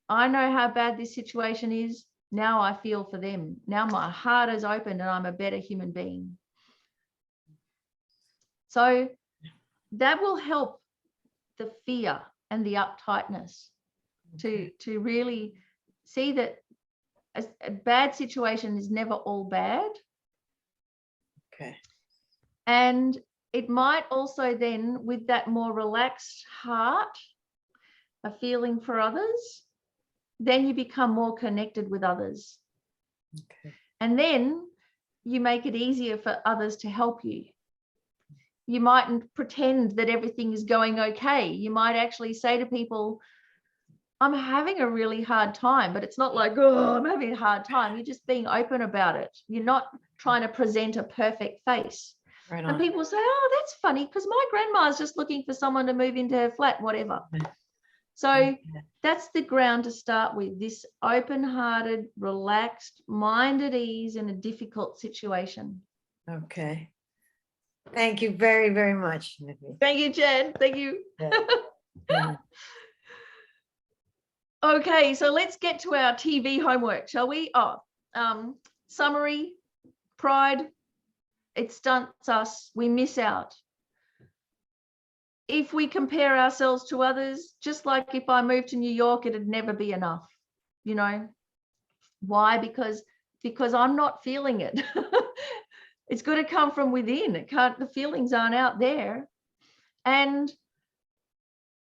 I know how bad this situation is. Now I feel for them. Now my heart is open and I'm a better human being. So that will help the fear and the uptightness to really see that a bad situation is never all bad. Okay. And it might also then, with that more relaxed heart, a feeling for others, then you become more connected with others. Okay. And then you make it easier for others to help you. You mightn't pretend that everything is going okay. You might actually say to people, I'm having a really hard time, but it's not like, oh, I'm having a hard time. You're just being open about it. You're not trying to present a perfect face. Right And on. people say, oh, that's funny because my grandma's just looking for someone to move into her flat, whatever. So that's the ground to start with, this open-hearted, relaxed, mind at ease in a difficult situation. Okay. Thank you very, very much, Miffi. Thank you, Jen. Thank you. Yeah. Okay, so let's get to our TV homework, shall we? Summary, pride, it stunts us, we miss out. If we compare ourselves to others, just like if I moved to New York, it'd never be enough. You know, why? Because I'm not feeling it. It's got to come from within. It can't, the feelings aren't out there. And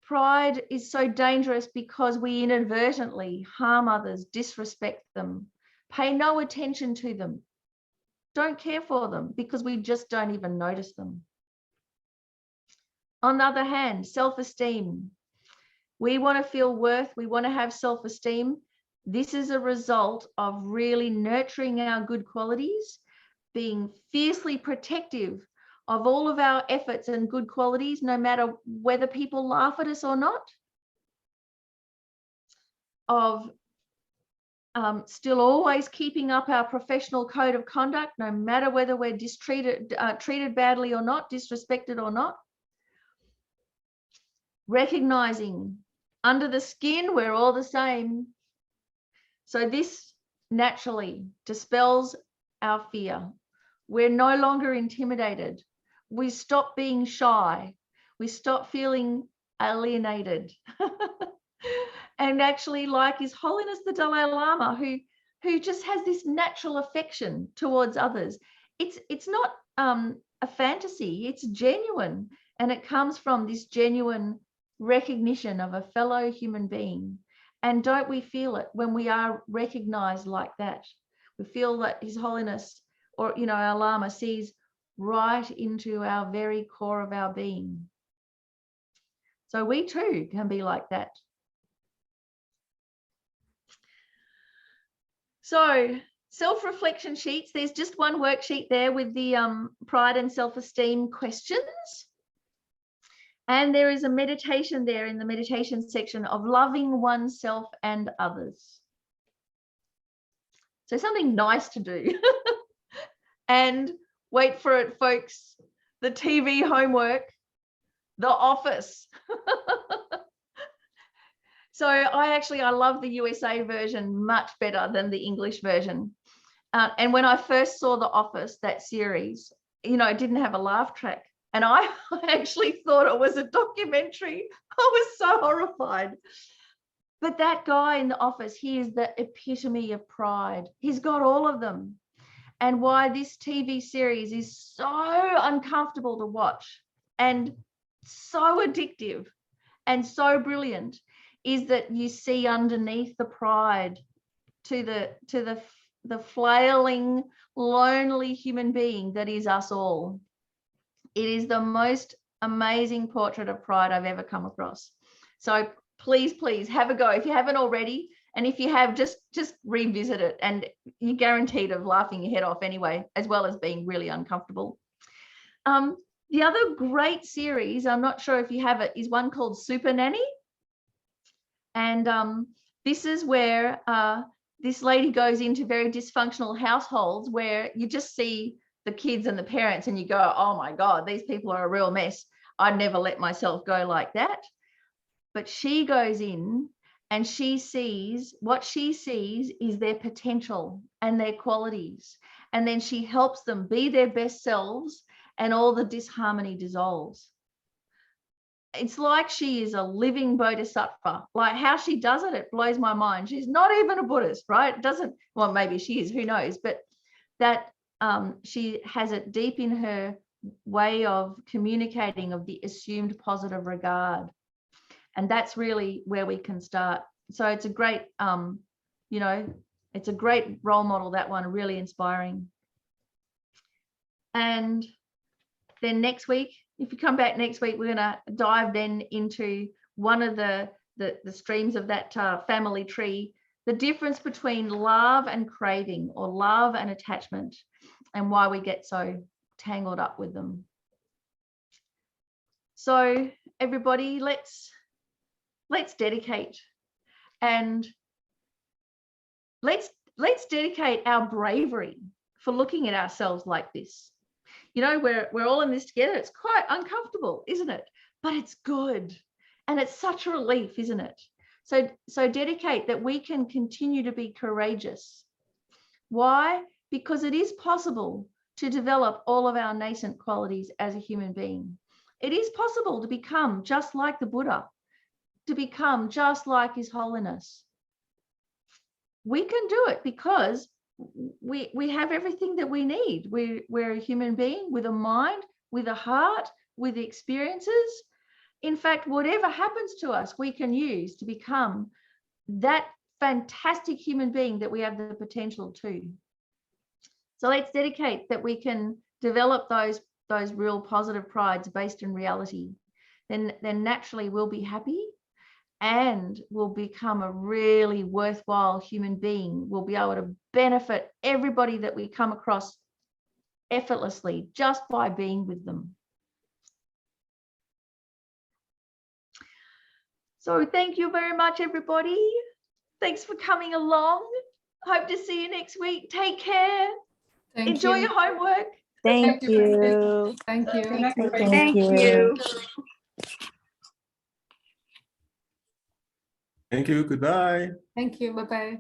pride is so dangerous because we inadvertently harm others, disrespect them, pay no attention to them, don't care for them because we just don't even notice them. On the other hand, self-esteem. We want to feel worth, we want to have self-esteem. This is a result of really nurturing our good qualities, being fiercely protective of all of our efforts and good qualities, no matter whether people laugh at us or not, of still always keeping up our professional code of conduct, no matter whether we're treated badly or not, disrespected or not. Recognizing under the skin, we're all the same. So this naturally dispels our fear. We're no longer intimidated. We stop being shy. We stop feeling alienated. And actually, like His Holiness the Dalai Lama, who just has this natural affection towards others. It's not a fantasy, it's genuine. And it comes from this genuine recognition of a fellow human being. And don't we feel it when we are recognized like that? We feel that His Holiness, or our Lama, sees right into our very core of our being. So we too can be like that. So self-reflection sheets, there's just one worksheet there with the pride and self-esteem questions. And there is a meditation there in the meditation section of loving oneself and others. So something nice to do. And wait for it, folks, the TV homework, The Office. So I love the USA version much better than the English version. And when I first saw The Office, that series, it didn't have a laugh track. And I actually thought it was a documentary. I was so horrified. But that guy in The Office, he is the epitome of pride. He's got all of them. And why this TV series is so uncomfortable to watch and so addictive and so brilliant is that you see underneath the pride to the flailing, lonely human being that is us all. It is the most amazing portrait of pride I've ever come across. So please have a go if you haven't already. And if you have, just revisit it, and you're guaranteed of laughing your head off anyway, as well as being really uncomfortable. The other great series, I'm not sure if you have it, is one called Super Nanny. And this is where this lady goes into very dysfunctional households where you just see the kids and the parents and you go, oh my God, these people are a real mess. I'd never let myself go like that. But she goes in and what she sees is their potential and their qualities. And then she helps them be their best selves, and all the disharmony dissolves. It's like she is a living bodhisattva. Like how she does it, it blows my mind. She's not even a Buddhist, right? Well, maybe she is, who knows? But that she has it deep in her way of communicating, of the assumed positive regard. And that's really where we can start. So it's a great, it's a great role model, that one, really inspiring. And then next week, if you come back next week, we're going to dive then into one of the streams of that family tree, the difference between love and craving, or love and attachment, and why we get so tangled up with them. So everybody, let's dedicate, and let's dedicate our bravery for looking at ourselves like this. We're all in this together. It's quite uncomfortable, isn't it? But it's good. And it's such a relief, isn't it? So dedicate that we can continue to be courageous. Why? Because it is possible to develop all of our nascent qualities as a human being. It is possible to become just like the Buddha, to become just like His Holiness. We can do it because we have everything that we need. We're a human being with a mind, with a heart, with experiences. In fact, whatever happens to us, we can use to become that fantastic human being that we have the potential to. So let's dedicate that we can develop those real positive prides based in reality. Then naturally we'll be happy, and will become a really worthwhile human being. We'll be able to benefit everybody that we come across effortlessly just by being with them. So thank you very much, everybody. Thanks for coming along. Hope to see you next week. Take care. Thank Enjoy you. your homework. Thank Thank you. you. Thank you. Thank you. Thank you. Goodbye. Thank you. Bye-bye.